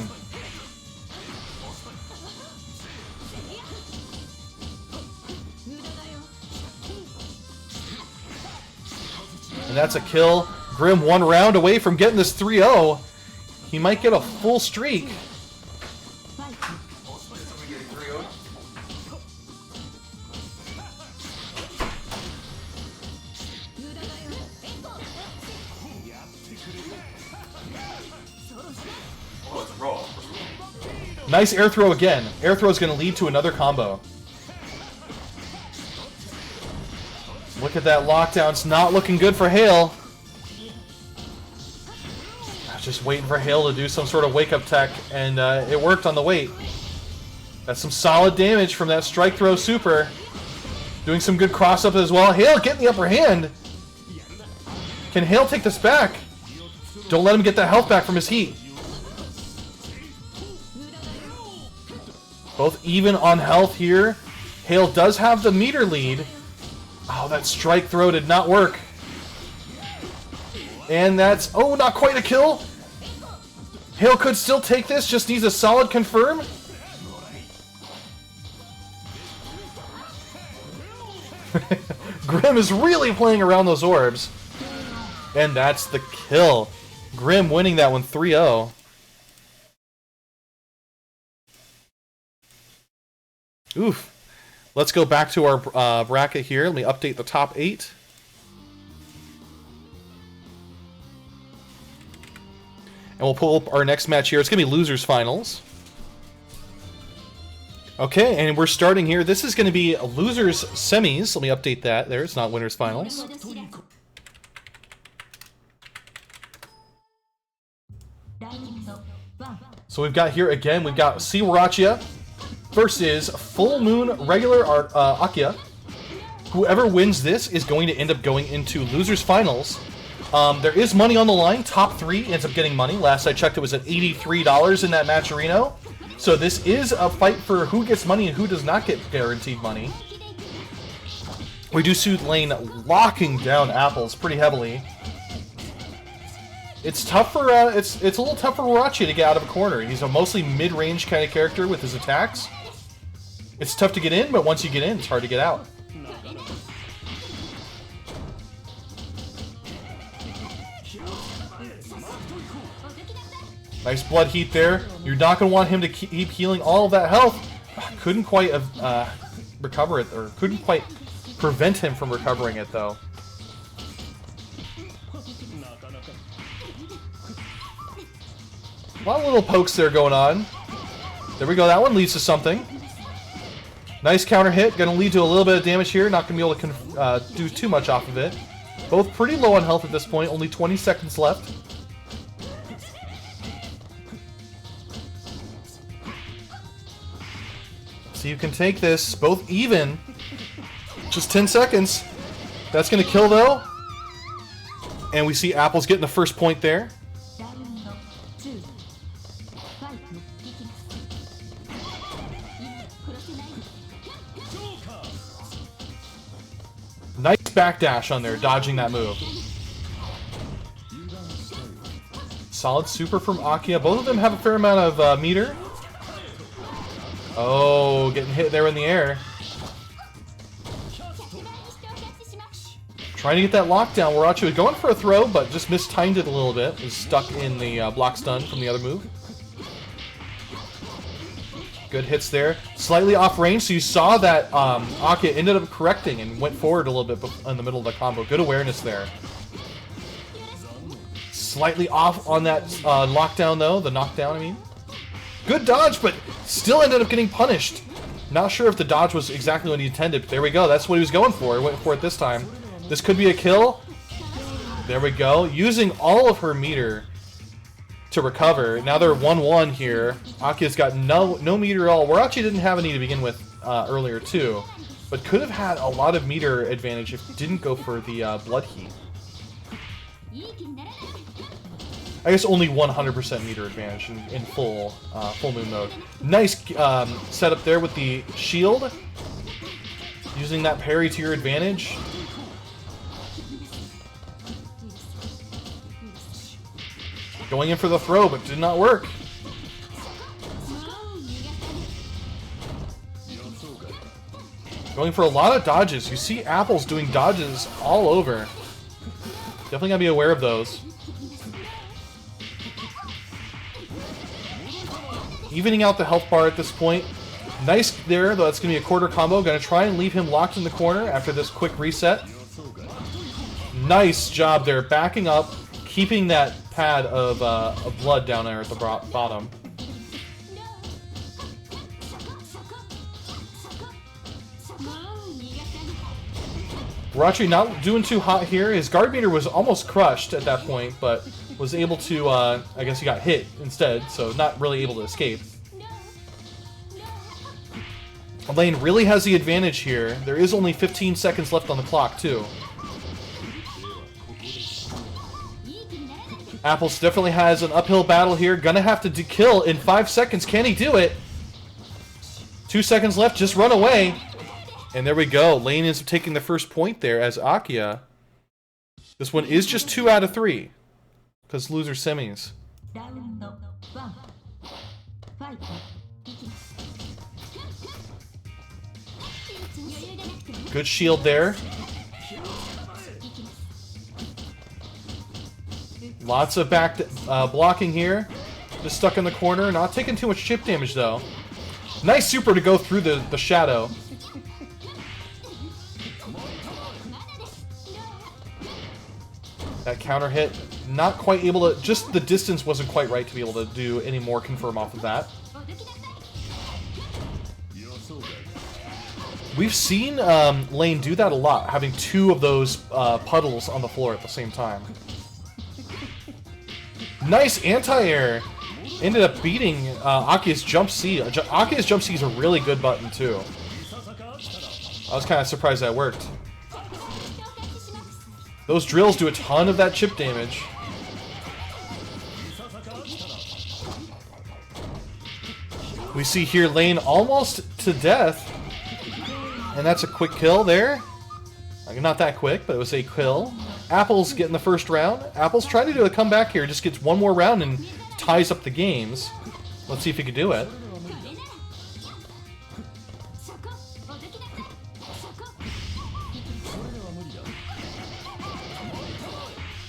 And that's a kill. Grim 1 round away from getting this 3-0. He might get a full streak. Nice air throw again. Air throw is going to lead to another combo. Look at that lockdown. It's not looking good for Hale. Just waiting for Hale to do some sort of wake-up tech, and it worked on the wait. That's some solid damage from that strike throw super. Doing some good cross-up as well. Hale getting the upper hand. Can Hale take this back? Don't let him get that health back from his heat. Both even on health here. Hale does have the meter lead. Oh, that strike throw did not work. And that's... oh, not quite a kill. Hale could still take this, just needs a solid confirm. Grim is really playing around those orbs. And that's the kill. Grim winning that one 3-0. Oof. Let's go back to our bracket here. Let me update the top 8. And we'll pull up our next match here. It's going to be losers finals. Okay, and we're starting here. This is going to be losers semis. Let me update that there. It's not winners finals. So we've got here again, we've got C-Wara versus Full Moon regular Akiha. Whoever wins this is going to end up going into losers finals. There is money on the line. Top 3 ends up getting money. Last I checked, it was at $83 in that matcherino. So this is a fight for who gets money and who does not get guaranteed money. We do see Lain locking down Apples pretty heavily. It's tough for it's a little tough for Warachi to get out of a corner. He's a mostly mid-range kind of character with his attacks. It's tough to get in, but once you get in, it's hard to get out. Nice blood heat there. You're not going to want him to keep healing all of that health. Couldn't quite recover it, or couldn't quite prevent him from recovering it, though. A lot of little pokes there going on. There we go. That one leads to something. Nice counter hit. Going to lead to a little bit of damage here. Not going to be able to do too much off of it. Both pretty low on health at this point. Only 20 seconds left. So you can take this. Both even. Just 10 seconds. That's going to kill, though. And we see Apples getting the first point there. Nice backdash on there, dodging that move. Solid super from Akiha. Both of them have a fair amount of meter. Oh, getting hit there in the air. Trying to get that lockdown. Warachi was going for a throw, but just mistimed it a little bit. Was stuck in the block stun from the other move. Good hits there. Slightly off range, so you saw that Akiha ended up correcting and went forward a little bit in the middle of the combo. Good awareness there. Slightly off on that lockdown, though. The knockdown, I mean. Good dodge, but still ended up getting punished. Not sure if the dodge was exactly what he intended, but there we go. That's what he was going for. He went for it this time. This could be a kill. There we go. Using all of her meter to recover. Now they're 1-1 here. Akiha's got no meter at all. Warachi didn't have any to begin with earlier too, but could have had a lot of meter advantage if he didn't go for the blood heat. I guess only 100% meter advantage in full moon mode. Nice setup there with the shield. Using that parry to your advantage. Going in for the throw, but did not work. Going for a lot of dodges. You see Apples doing dodges all over. Definitely gotta be aware of those. Evening out the health bar at this point. Nice there, though that's gonna be a quarter combo. Gonna try and leave him locked in the corner after this quick reset. Nice job there, backing up, keeping that pad of blood down there at the bottom. We're actually not doing too hot here. His guard meter was almost crushed at that point, but was able to, I guess he got hit instead, so not really able to escape. Lain really has the advantage here. There is only 15 seconds left on the clock, too. Apples definitely has an uphill battle here. Gonna have to kill in 5 seconds. Can he do it? 2 seconds left. Just run away. And there we go. Lain is taking the first point there as Akiha. This one is just 2 out of 3. Because loser semis. Good shield there. Lots of back blocking here. Just stuck in the corner. Not taking too much chip damage though. Nice super to go through the shadow. That counter hit, not quite able to, just the distance wasn't quite right to be able to do any more confirm off of that. We've seen Lain do that a lot, having 2 of those puddles on the floor at the same time. Nice anti-air! Ended up beating Akiha's Jump C. Akiha's Jump C is a really good button too. I was kind of surprised that worked. Those drills do a ton of that chip damage. We see here Lain almost to death. And that's a quick kill there. Not that quick, but it was a kill. Apples getting the first round. Apples trying to do a comeback here. Just gets one more round and ties up the games. Let's see if he can do it.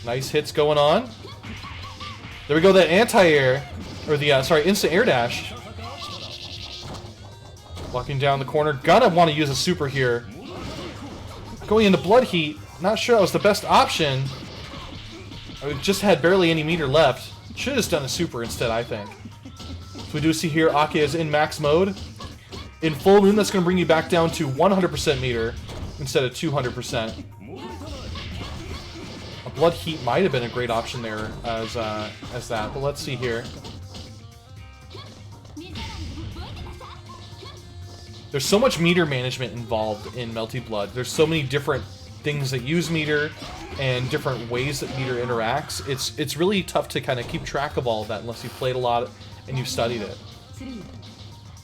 Nice hits going on. There we go, that anti-air, or the, instant air dash. Walking down the corner. Gonna want to use a super here. Going into Blood Heat. Not sure that was the best option. I just had barely any meter left. Should have just done a super instead, I think. So we do see here Akiha is in max mode. In Full Moon, that's going to bring you back down to 100% meter instead of 200%. Blood Heat might have been a great option there as that, but let's see here. There's so much meter management involved in Melty Blood. There's so many different things that use meter and different ways that meter interacts. It's really tough to kind of keep track of all of that unless you've played a lot and you've studied it.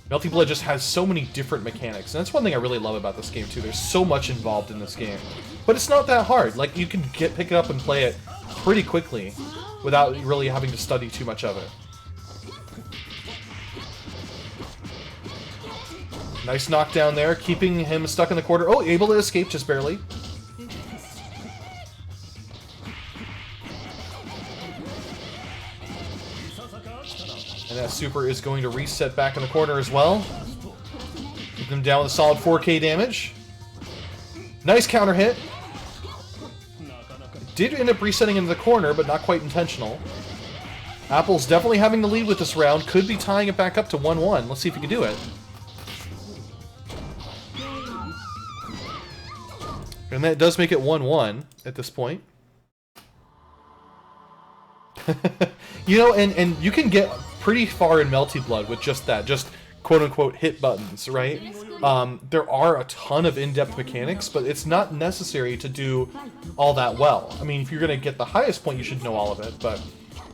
Melty Blood just has so many different mechanics, and that's one thing I really love about this game too. There's so much involved in this game. But it's not that hard. Like, you can pick it up and play it pretty quickly without really having to study too much of it. Nice knockdown there, keeping him stuck in the corner. Oh, able to escape just barely. And that super is going to reset back in the corner as well. Keep them down with a solid 4K damage. Nice counter hit. Did end up resetting into the corner, but not quite intentional. Apple's definitely having the lead with this round. Could be tying it back up to 1-1. Let's see if he can do it. And that does make it 1-1 at this point. You know, and you can get pretty far in Melty Blood with just that, just quote-unquote hit buttons, right? There are a ton of in-depth mechanics, but it's not necessary to do all that well. I mean, if you're going to get the highest point, you should know all of it, but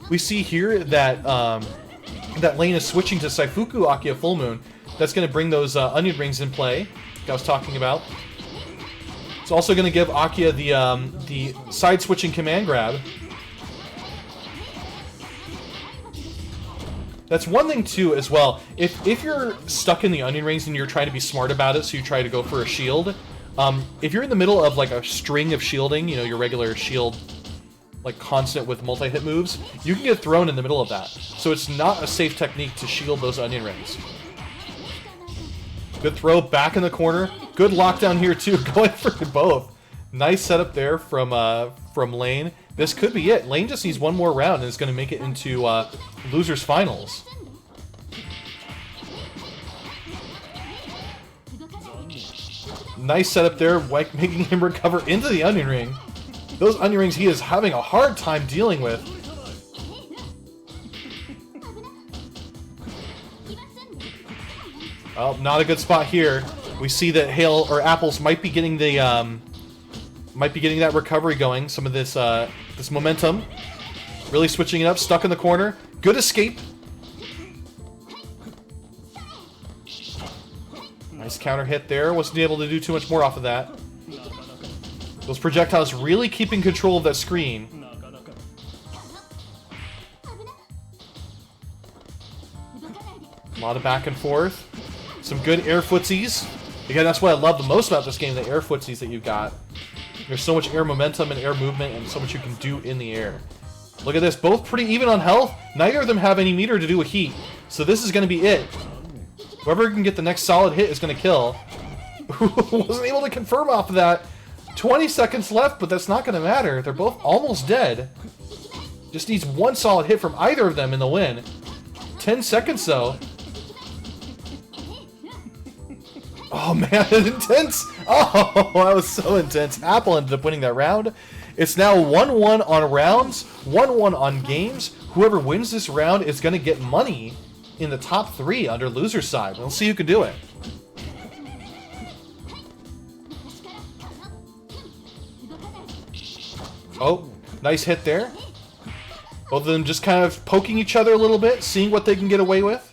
we see here that that Lain is switching to Seifuku Akiha Full Moon. That's going to bring those onion rings in play that I was talking about. It's also going to give Akiha the side-switching command grab. That's one thing, too, as well. If you're stuck in the onion rings and you're trying to be smart about it, so you try to go for a shield, if you're in the middle of, like, a string of shielding, you know, your regular shield, like, constant with multi-hit moves, you can get thrown in the middle of that. So it's not a safe technique to shield those onion rings. Good throw back in the corner. Good lockdown here, too, going for both. Nice setup there from Lain. This could be it. Lain just needs one more round and is going to make it into losers finals. Nice setup there, making him recover into the onion ring. Those onion rings he is having a hard time dealing with. Oh, not a good spot here. We see that Hale or Apples might be getting the that recovery going. Some of this this momentum, really switching it up. Stuck in the corner. Good escape. Nice counter hit there. Wasn't able to do too much more off of that. Those projectiles really keeping control of that screen. A lot of back and forth. Some good air footsies. Again, that's what I love the most about this game, the air footsies that you've got. There's so much air momentum and air movement and so much you can do in the air. Look at this, both pretty even on health. Neither of them have any meter to do with heat. So this is going to be it. Whoever can get the next solid hit is going to kill. Wasn't able to confirm off of that. 20 seconds left, but that's not going to matter. They're both almost dead. Just needs one solid hit from either of them in the win. 10 seconds though. Oh man, intense! Oh, that was so intense. Apple ended up winning that round. It's now 1-1 on rounds, 1-1 on games. Whoever wins this round is going to get money in the top 3 under loser's side. We'll see who can do it. Oh, nice hit there. Both of them just kind of poking each other a little bit, seeing what they can get away with.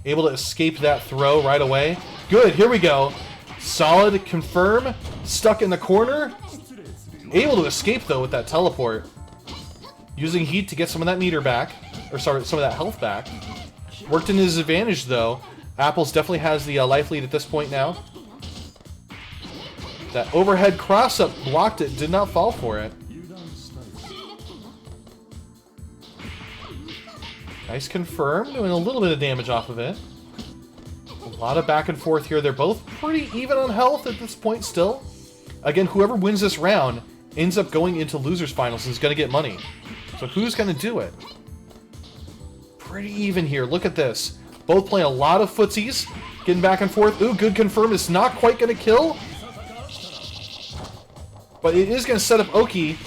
Able to escape that throw right away. Good, here we go. Solid, confirm. Stuck in the corner. Able to escape, though, with that teleport. Using heat to get some of that meter back. Or, sorry, some of that health back. Worked in his advantage, though. Apples definitely has the life lead at this point now. That overhead cross-up blocked it. Did not fall for it. Nice confirm, doing a little bit of damage off of it. A lot of back and forth here. They're both pretty even on health at this point still. Again, whoever wins this round ends up going into losers finals and is going to get money. So who's going to do it? Pretty even here. Look at this. Both playing a lot of footsies. Getting back and forth. Ooh, good confirm. It's not quite going to kill. But it is going to set up Oki.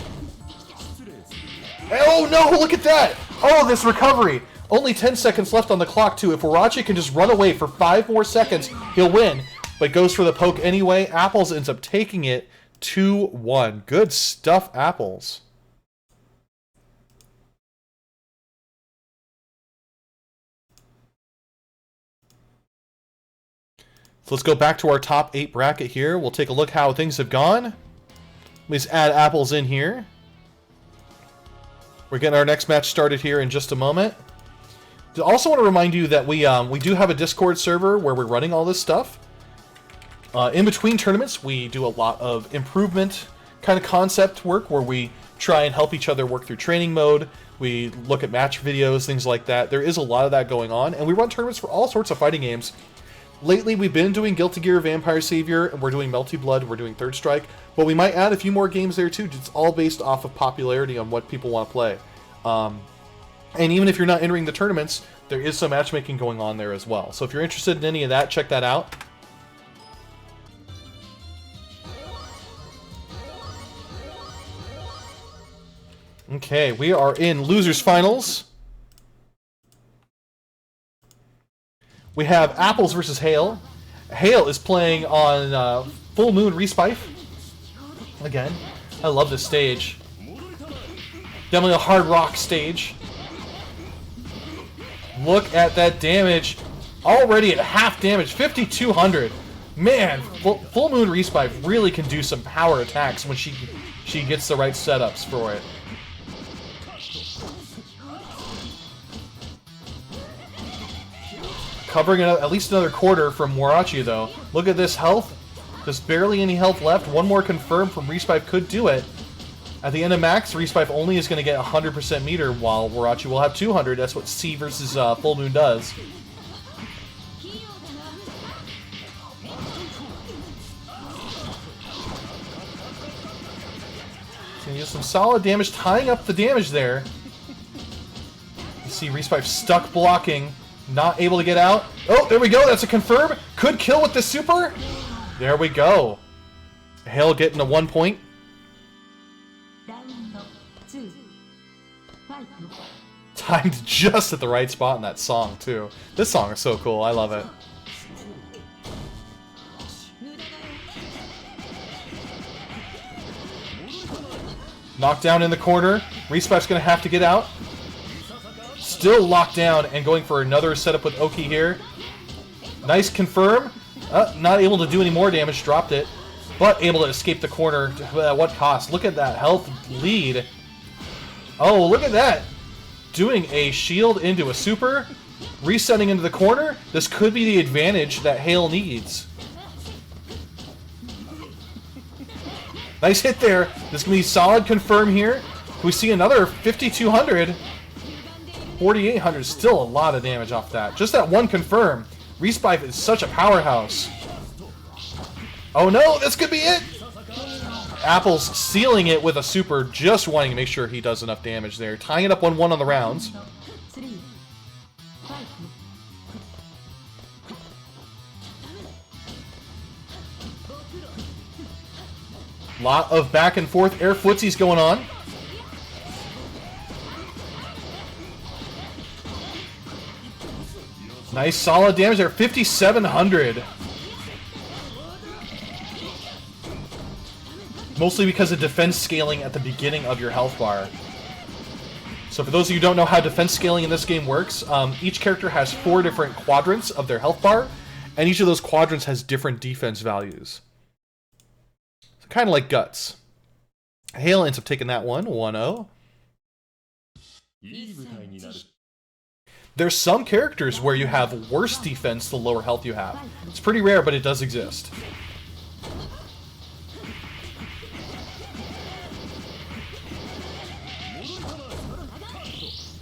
Oh no, look at that! Oh, this recovery! Only 10 seconds left on the clock, too. If Warachi can just run away for 5 more seconds, he'll win. But goes for the poke anyway. Apples ends up taking it 2-1. Good stuff, Apples. So let's go back to our top 8 bracket here. We'll take a look how things have gone. Let me just add Apples in here. We're getting our next match started here in just a moment. I also want to remind you that we do have a Discord server where we're running all this stuff. In between tournaments, we do a lot of improvement kind of concept work where we try and help each other work through training mode. We look at match videos, things like that. There is a lot of that going on, and we run tournaments for all sorts of fighting games. Lately, we've been doing Guilty Gear, Vampire Savior, and we're doing Melty Blood, we're doing Third Strike, but we might add a few more games there too. It's all based off of popularity on what people want to play. And even if you're not entering the tournaments, there is some matchmaking going on there as well. So if you're interested in any of that, check that out. Okay, we are in Losers Finals. We have Apples versus Hale. Hale is playing on Full Moon Respite. Again, I love this stage. Definitely a hard rock stage. Look at that damage Already at half damage, 5,200. Man, Full Moon Respite really can do some power attacks when she gets the right setups for it. Covering at least another quarter from Warachi, though. Look at this health. There's barely any health left. One more confirm from Respite could do it. At the end of max, Respite only is going to get 100% meter, while Warachi will have 200. That's what C versus Full Moon does. Gonna use some solid damage, tying up the damage there. You see Respite stuck blocking, not able to get out. Oh, there we go. That's a confirm. Could kill with the super. There we go. Hale getting a 1 point. Timed just at the right spot in that song, too. This song is so cool. I love it. Knockdown in the corner. Respite's going to have to get out. Still locked down and going for another setup with Oki here. Nice confirm. Not able to do any more damage. Dropped it. But able to escape the corner. At what cost? Look at that health lead. Oh, look at that. Doing a shield into a super. Resetting into the corner. This could be the advantage that Hale needs. Nice hit there. This can be solid confirm here. We see another 5,200. 4,800. Still a lot of damage off that. Just that one confirm. Respite is such a powerhouse. Oh no, this could be it. Apple's sealing it with a super, just wanting to make sure he does enough damage there. Tying it up 1-1 on the rounds. Lot of back and forth air footsies going on. Nice solid damage there, 5,700. Mostly because of defense scaling at the beginning of your health bar. So for those of you who don't know how defense scaling in this game works, each character has 4 different quadrants of their health bar, and each of those quadrants has different defense values. Kind of like Guts. Hale ends up taking that one, 1-0. There's some characters where you have worse defense the lower health you have. It's pretty rare, but it does exist.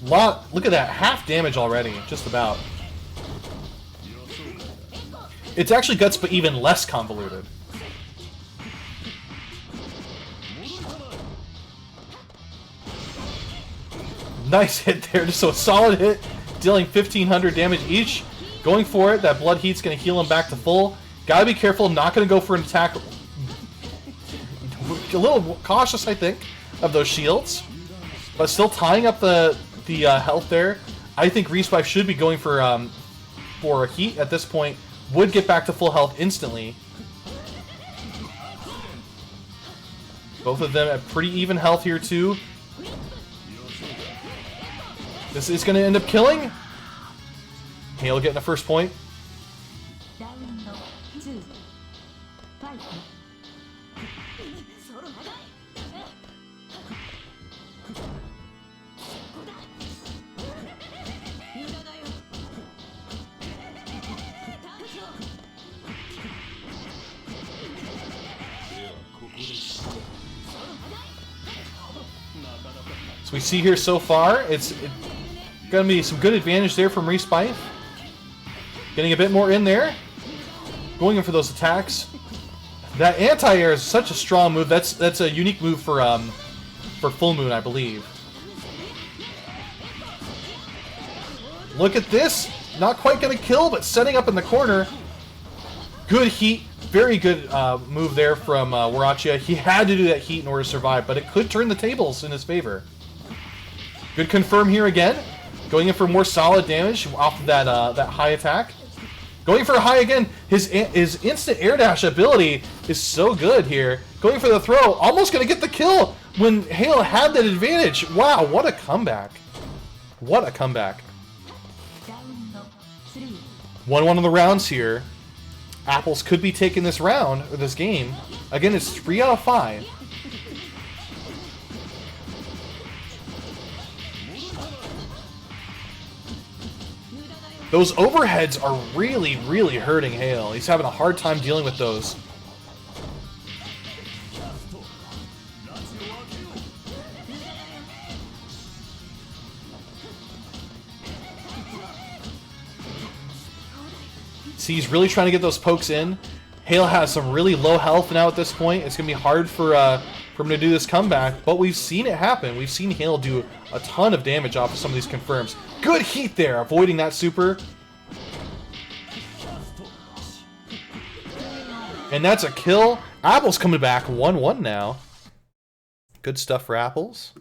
Look at that, half damage already, just about. It's actually Guts, but even less convoluted. Nice hit there, just so a solid hit, dealing 1,500 damage each. Going for it, that blood heat's going to heal him back to full. Gotta be careful, not going to go for an attack. A little cautious, I think, of those shields. But still tying up the health there. I think Respite should be going for a heat at this point. Would get back to full health instantly. Both of them at pretty even health here, too. This is going to end up killing. Hale getting the first point. So we see here so far, it's going to be some good advantage there from Respite. Getting a bit more in there. Going in for those attacks. That anti-air is such a strong move. That's a unique move for Full Moon, I believe. Look at this. Not quite going to kill, but setting up in the corner. Good heat. Very good move there from Warachi. He had to do that heat in order to survive, but it could turn the tables in his favor. Good confirm here again. Going in for more solid damage off of that high attack. Going for a high again. His instant air dash ability is so good here. Going for the throw. Almost going to get the kill when Hale had that advantage. Wow, what a comeback. What a comeback. 1-1 on the rounds here. Apples could be taking this round, or this game. Again, it's 3 out of 5. Those overheads are really, really hurting Hale. He's having a hard time dealing with those. See, he's really trying to get those pokes in. Hale has some really low health now at this point. It's going to be hard for him to do this comeback, but we've seen it happen. We've seen Hale do a ton of damage off of some of these confirms. Good heat there, avoiding that super. And that's a kill. Apple's coming back 1-1 now. Good stuff for Apples.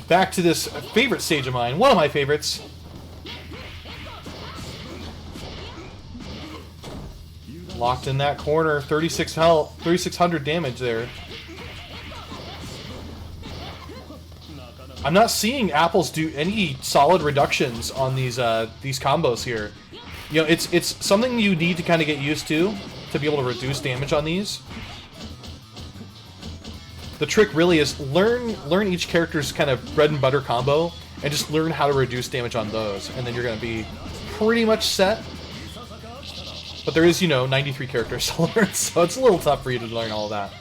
Back to this favorite stage of mine, one of my favorites. Locked in that corner, 36 health, 3,600 damage there. I'm not seeing Apples do any solid reductions on these combos here. You know, it's something you need to kind of get used to be able to reduce damage on these. The trick really is learn each character's kind of bread and butter combo and just learn how to reduce damage on those, and then you're going to be pretty much set. But there is, you know, 93 characters to learn, so it's a little tough for you to learn all of that.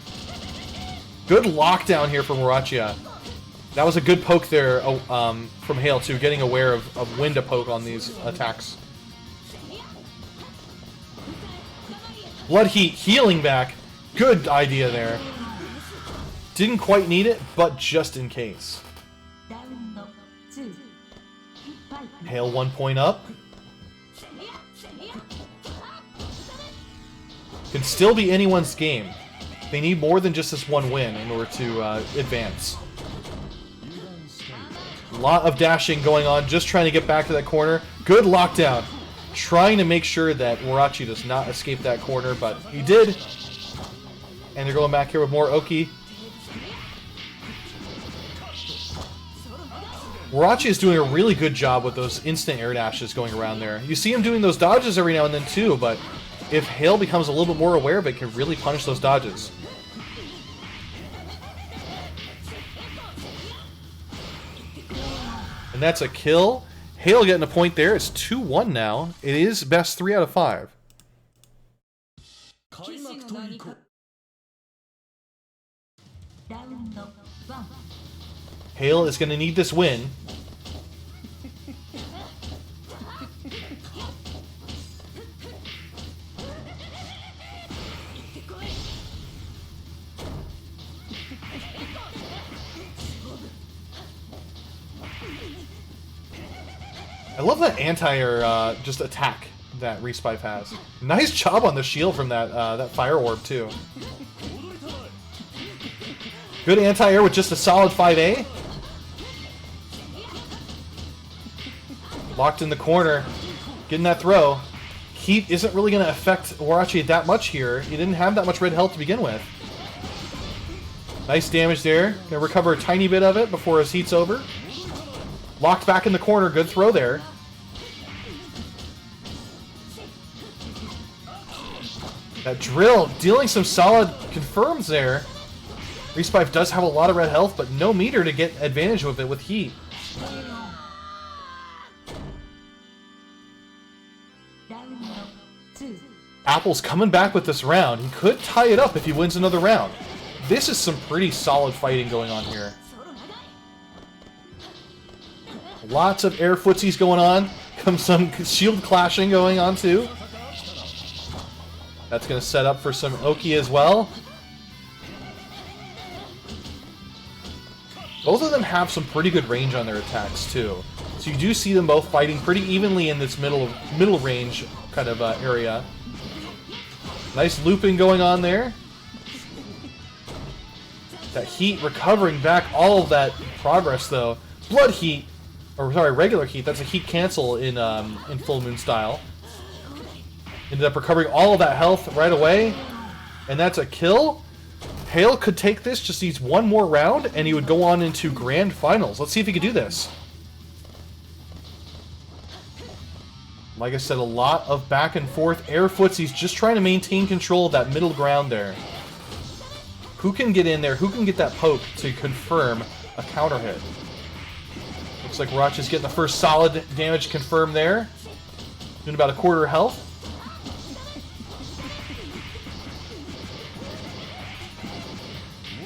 Good lockdown here from Warachia. That was a good poke there from Hale too, getting aware of when to poke on these attacks. Blood Heat healing back. Good idea there. Didn't quite need it, but just in case. Hale 1 point up. Can still be anyone's game. They need more than just this one win in order to advance. A lot of dashing going on, just trying to get back to that corner. Good lockdown. Trying to make sure that Warachi does not escape that corner, but he did. And they're going back here with more Oki. Warachi is doing a really good job with those instant air dashes going around there. You see him doing those dodges every now and then too, but if Hale becomes a little bit more aware of it, can really punish those dodges. And that's a kill. Hale getting a point there. It's 2-1 now. It is best 3 out of 5. Hale is going to need this win. I love that anti-air just attack that Respife has. Nice job on the shield from that fire orb too. Good anti-air with just a solid 5A. Locked in the corner, getting that throw. Heat isn't really going to affect Warachi that much here. He didn't have that much red health to begin with. Nice damage there. Gonna recover a tiny bit of it before his heat's over. Locked back in the corner, good throw there. That drill, dealing some solid confirms there. Respife does have a lot of red health, but no meter to get advantage of it with heat. Apple's coming back with this round. He could tie it up if he wins another round. This is some pretty solid fighting going on here. Lots of air footsies going on. Some shield clashing going on too. That's going to set up for some Oki as well. Both of them have some pretty good range on their attacks too. So you do see them both fighting pretty evenly in this middle range kind of area. Nice looping going on there. That heat recovering back all of that progress though. Blood heat, or sorry, regular heat. That's a heat cancel in Full Moon style. Ended up recovering all of that health right away, and that's a kill. Hale could take this, just needs one more round, and he would go on into grand finals. Let's see if he can do this. Like I said, a lot of back and forth air footsies, just trying to maintain control of that middle ground there. Who can get in there? Who can get that poke to confirm a counter hit? Looks like Roch is getting the first solid damage confirmed there. Doing about a quarter health.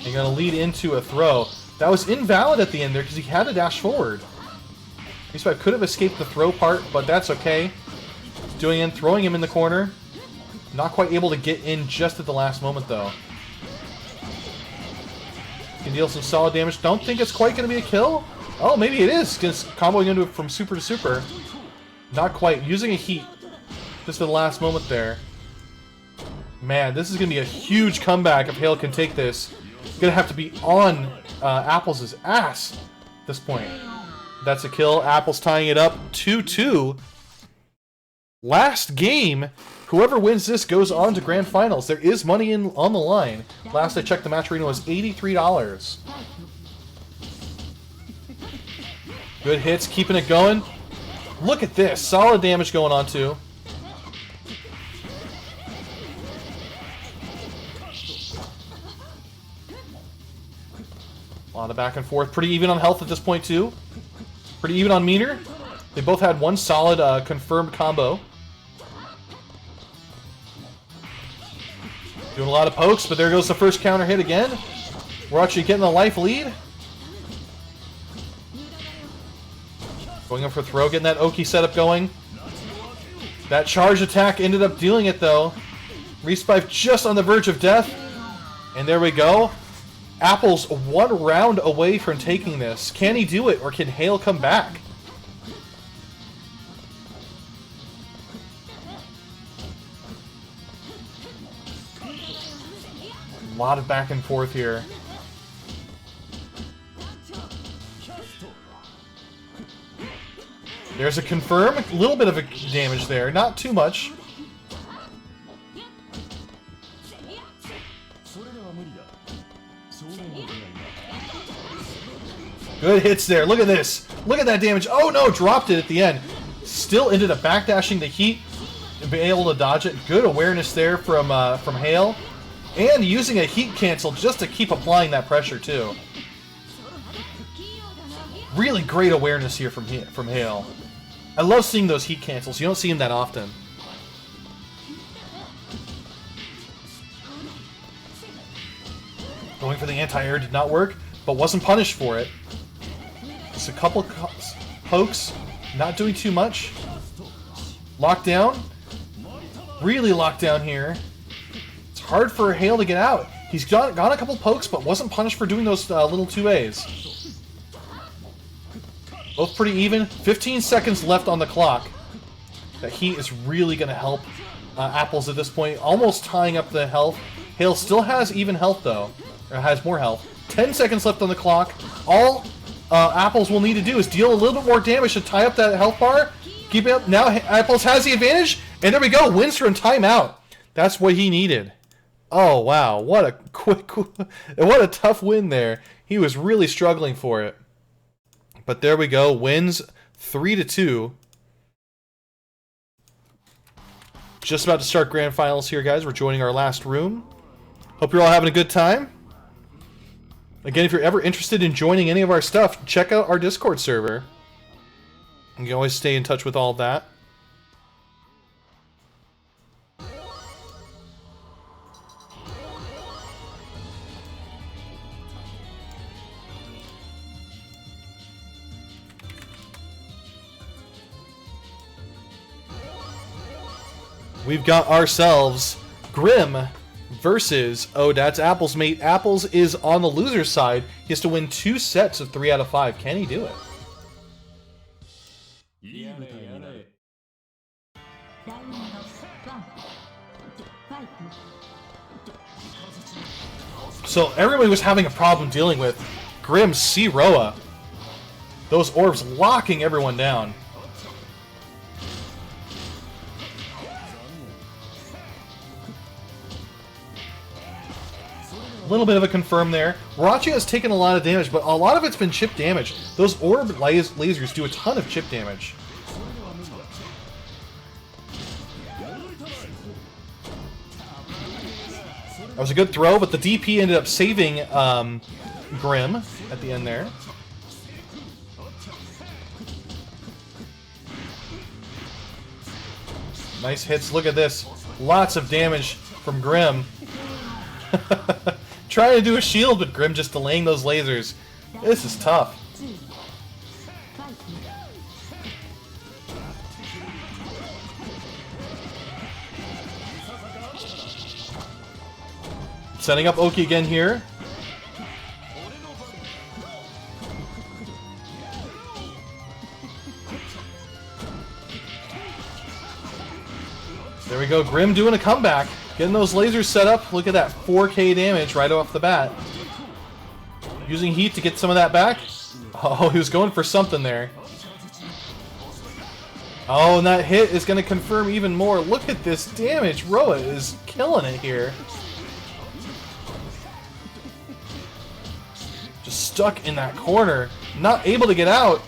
And gonna lead into a throw. That was invalid at the end there because he had to dash forward. I could have escaped the throw part, but that's okay. Doing in, throwing him in the corner. Not quite able to get in just at the last moment though. Can deal some solid damage. Don't think it's quite going to be a kill. Oh, maybe it is. Just comboing into it from super to super. Not quite. Using a heat just at the last moment there. Man, this is going to be a huge comeback if Hale can take this. Going to have to be on Apples' ass at this point. That's a kill. Apples tying it up 2-2. Last game. Whoever wins this goes on to grand finals. There is money on the line. Last I checked, the match arena was $83. Good hits, keeping it going. Look at this. Solid damage going on too. A lot of back and forth. Pretty even on health at this point too. Pretty even on meter. They both had one solid confirmed combo. Doing a lot of pokes, but there goes the first counter hit again. We're actually getting a life lead. Going up for throw, getting that Oki setup going. That charge attack ended up dealing it though. Respife just on the verge of death. And there we go. Apples 1 round away from taking this. Can he do it, or can Hale come back? A lot of back and forth here. There's a confirm. A little bit of a damage there. Not too much. Good hits there. Look at this. Look at that damage. Oh no, dropped it at the end. Still ended up backdashing the heat and being able to dodge it. Good awareness there from Hale. And using a heat cancel just to keep applying that pressure too. Really great awareness here from Hale. I love seeing those heat cancels. You don't see them that often. Going for the anti-air did not work, but wasn't punished for it. Just a couple pokes, not doing too much. Lockdown. Really locked down here. It's hard for Hale to get out. He's got a couple pokes, but wasn't punished for doing those little 2As. Both pretty even. 15 seconds left on the clock. That heat is really going to help Apples at this point. Almost tying up the health. Hale still has even health, though. Or has more health. 10 seconds left on the clock. All Apples will need to do is deal a little bit more damage to tie up that health bar. Keep it up. Now Apples has the advantage. And there we go. Wins from timeout. That's what he needed. Oh, wow. What a what a tough win there. He was really struggling for it. But there we go. Wins 3-2. Just about to start grand finals here, guys. We're joining our last room. Hope you're all having a good time. Again, if you're ever interested in joining any of our stuff, check out our Discord server. You can always stay in touch with all of that. We've got ourselves Grim versus OhDatsApplesMate. Apples is on the loser's side. He has to win 2 sets of 3 out of 5. Can he do it? So everybody was having a problem dealing with Grim's C-Roa. Those orbs locking everyone down. A little bit of a confirm there. Warachi has taken a lot of damage, but a lot of it's been chip damage. Those orb lasers do a ton of chip damage. That was a good throw, but the DP ended up saving Grim at the end there. Nice hits. Look at this. Lots of damage from Grim. Trying to do a shield, but Grim just delaying those lasers. This is tough. Setting up Oki again here. There we go, Grim doing a comeback. Getting those lasers set up. Look at that 4K damage right off the bat. Using heat to get some of that back. Oh, he was going for something there. Oh, and that hit is going to confirm even more. Look at this damage. Roa is killing it here. Just stuck in that corner. Not able to get out.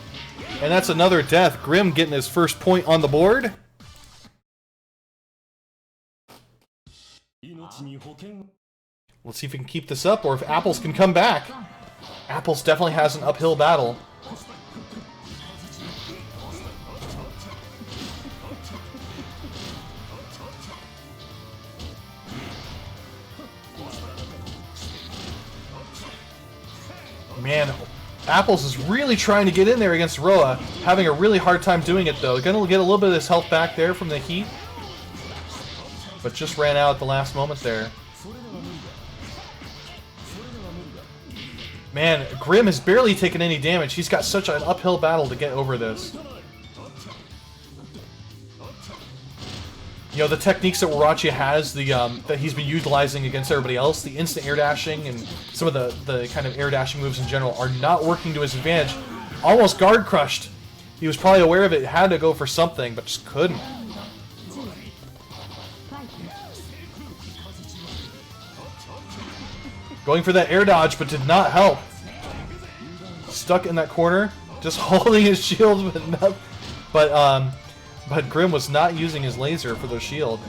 And that's another death. Grim getting his first point on the board. Let's see if we can keep this up or if Apples can come back. Apples definitely has an uphill battle. Man, Apples is really trying to get in there against Roa. Having a really hard time doing it though. Gonna get a little bit of his health back there from the heat. But just ran out at the last moment there. Man, Grim has barely taken any damage. He's got such an uphill battle to get over this. You know, the techniques that Warachi has, that he's been utilizing against everybody else, the instant air dashing and some of the kind of air dashing moves in general are not working to his advantage. Almost guard crushed. He was probably aware of it, had to go for something, but just couldn't. Going for that air dodge, but did not help. Stuck in that corner, just holding his shield, but Grim was not using his laser for the shield.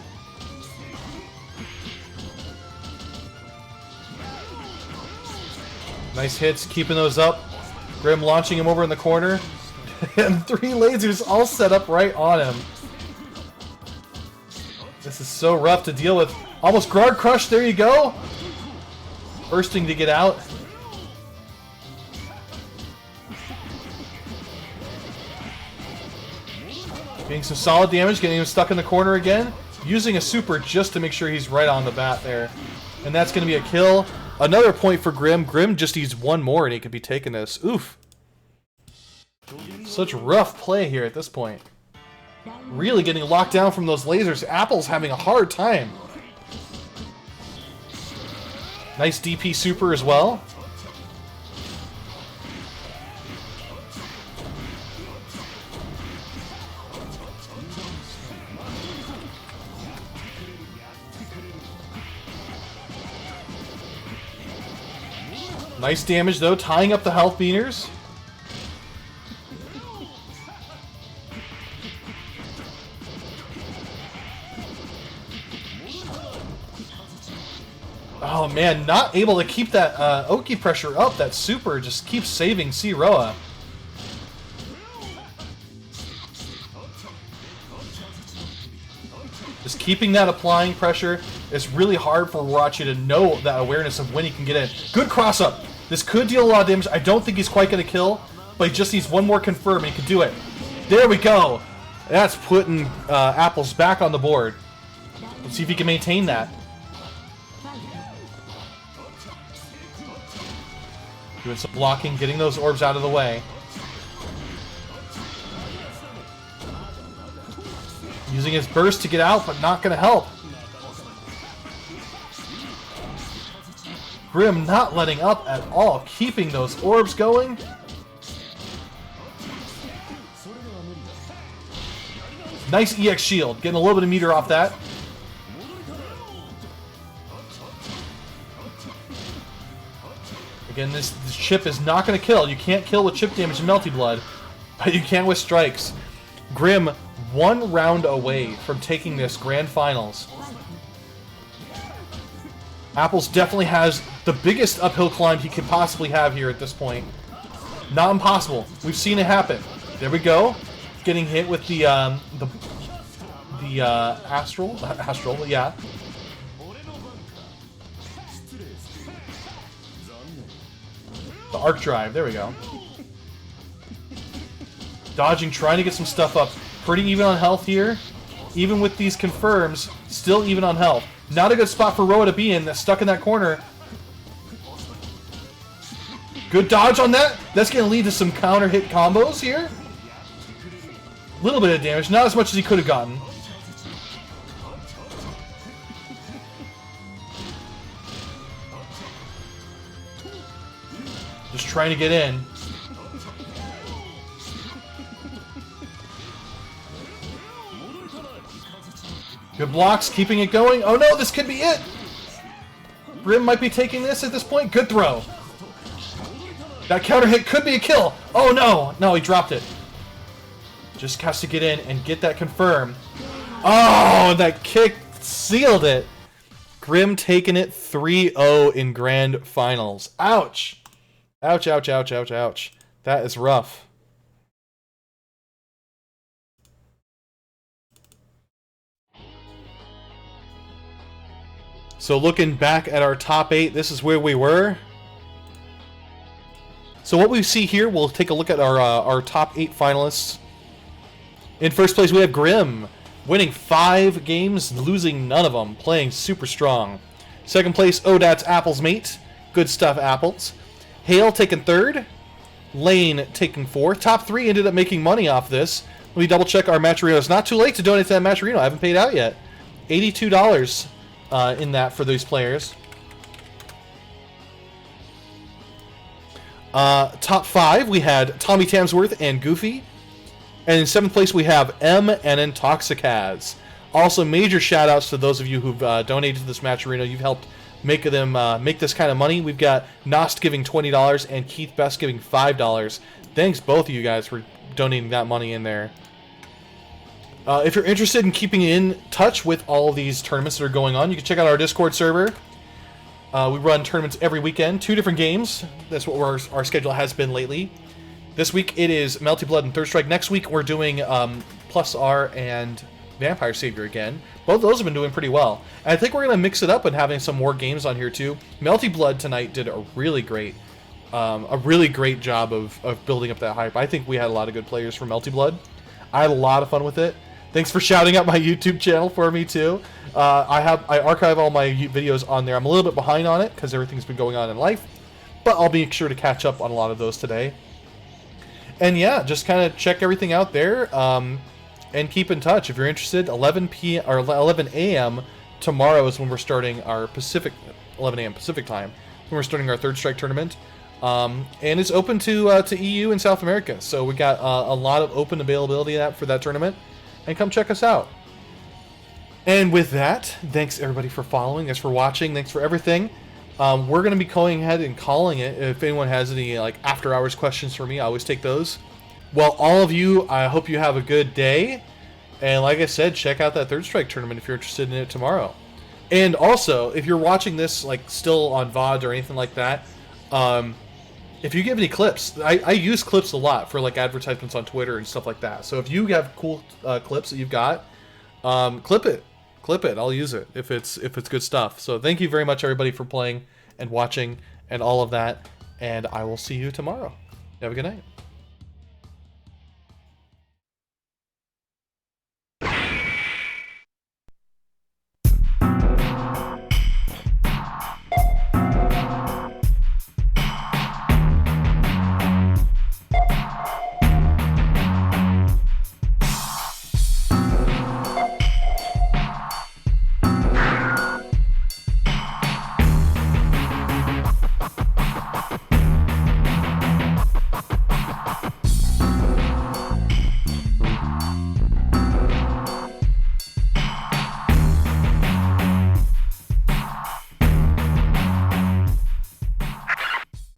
Nice hits, keeping those up. Grim launching him over in the corner, and 3 lasers all set up right on him. This is so rough to deal with. Almost guard crush. There you go. Bursting to get out. Getting some solid damage, getting him stuck in the corner again. Using a super just to make sure he's right on the bat there. And that's going to be a kill. Another point for Grim. Grim just needs one more and he could be taking this. Oof. Such rough play here at this point. Really getting locked down from those lasers. Apple's having a hard time. Nice DP super as well. Nice damage though, tying up the health beaners. Oh man, not able to keep that Oki pressure up. That super just keeps saving C-Roa. Just keeping that applying pressure. It's really hard for Warachi to know that awareness of when he can get in. Good cross up. This could deal a lot of damage. I don't think he's quite going to kill, but he just needs one more confirm and he can do it. There we go. That's putting Apples back on the board. Let's see if he can maintain that. Doing some blocking, getting those orbs out of the way. Using his burst to get out, but not going to help. Grim not letting up at all, keeping those orbs going. Nice EX shield, getting a little bit of meter off that. Again, this chip is not going to kill. You can't kill with chip damage and Melty Blood, but you can with strikes. Grim, 1 round away from taking this Grand Finals. Apples definitely has the biggest uphill climb he could possibly have here at this point. Not impossible. We've seen it happen. There we go. Getting hit with the astral, yeah. The arc drive. There we go. Dodging, trying to get some stuff up. Pretty even on health here. Even with these confirms, still even on health. Not a good spot for Roa to be in. That's stuck in that corner. Good dodge on that. That's going to lead to some counter hit combos here. A little bit of damage. Not as much as he could have gotten. Just trying to get in. Good blocks, keeping it going. Oh no, this could be it! Grim might be taking this at this point. Good throw. That counter hit could be a kill. Oh no! No, he dropped it. Just has to get in and get that confirmed. Oh, that kick sealed it. Grim taking it 3-0 in Grand Finals. Ouch! Ouch, ouch, ouch, ouch, ouch. That is rough. So looking back at our top 8, this is where we were. So what we see here, we'll take a look at our top 8 finalists. In first place, we have Grim, winning 5 games, losing none of them, playing super strong. Second place, OhDatsApplesMate. Good stuff, Apples. Hale taking 3rd. Lain taking 4th. Top 3 ended up making money off this. Let me double check our Matcherino. It's not too late to donate to that Matcherino. I haven't paid out yet. $82 in that for these players. Top 5, we had Tommytamsworth and Goofy. And in 7th place, we have M and Intoxicaz. Also, major shout-outs to those of you who've donated to this Matcherino. You've helped make them make this kind of money. We've got Nost giving $20 and Keith Best giving $5. Thanks, both of you guys, for donating that money in there. If you're interested in keeping in touch with all of these tournaments that are going on, you can check out our Discord server. We run tournaments every weekend, 2 different games. That's what our schedule has been lately. This week it is Melty Blood and Third Strike. Next week we're doing Plus R and Vampire Savior again. Both of those have been doing pretty well. And I think we're going to mix it up and having some more games on here too. Melty Blood tonight did a really great job of building up that hype. I think we had a lot of good players for Melty Blood. I had a lot of fun with it. Thanks for shouting out my YouTube channel for me too. I archive all my videos on there. I'm a little bit behind on it because everything's been going on in life, but I'll be sure to catch up on a lot of those today. And yeah, just kind of check everything out there and keep in touch if you're interested. 11 a.m. tomorrow is when we're starting our Pacific 11 a.m. Pacific time when we're starting our Third Strike tournament. And it's open to EU and South America, so we got a lot of open availability for that tournament. And come check us out. And with that, thanks everybody for following, thanks for watching, thanks for everything. We're going to be going ahead and calling it. If anyone has any after hours questions for me, I always take those. Well, all of you, I hope you have a good day. And like I said, check out that Third Strike tournament if you're interested in it tomorrow. And also, if you're watching this still on VOD or anything like that, if you give any clips, I use clips a lot for advertisements on Twitter and stuff like that. So if you have cool clips that you've got, clip it. I'll use it if it's good stuff. So thank you very much everybody for playing and watching and all of that. And I will see you tomorrow. Have a good night.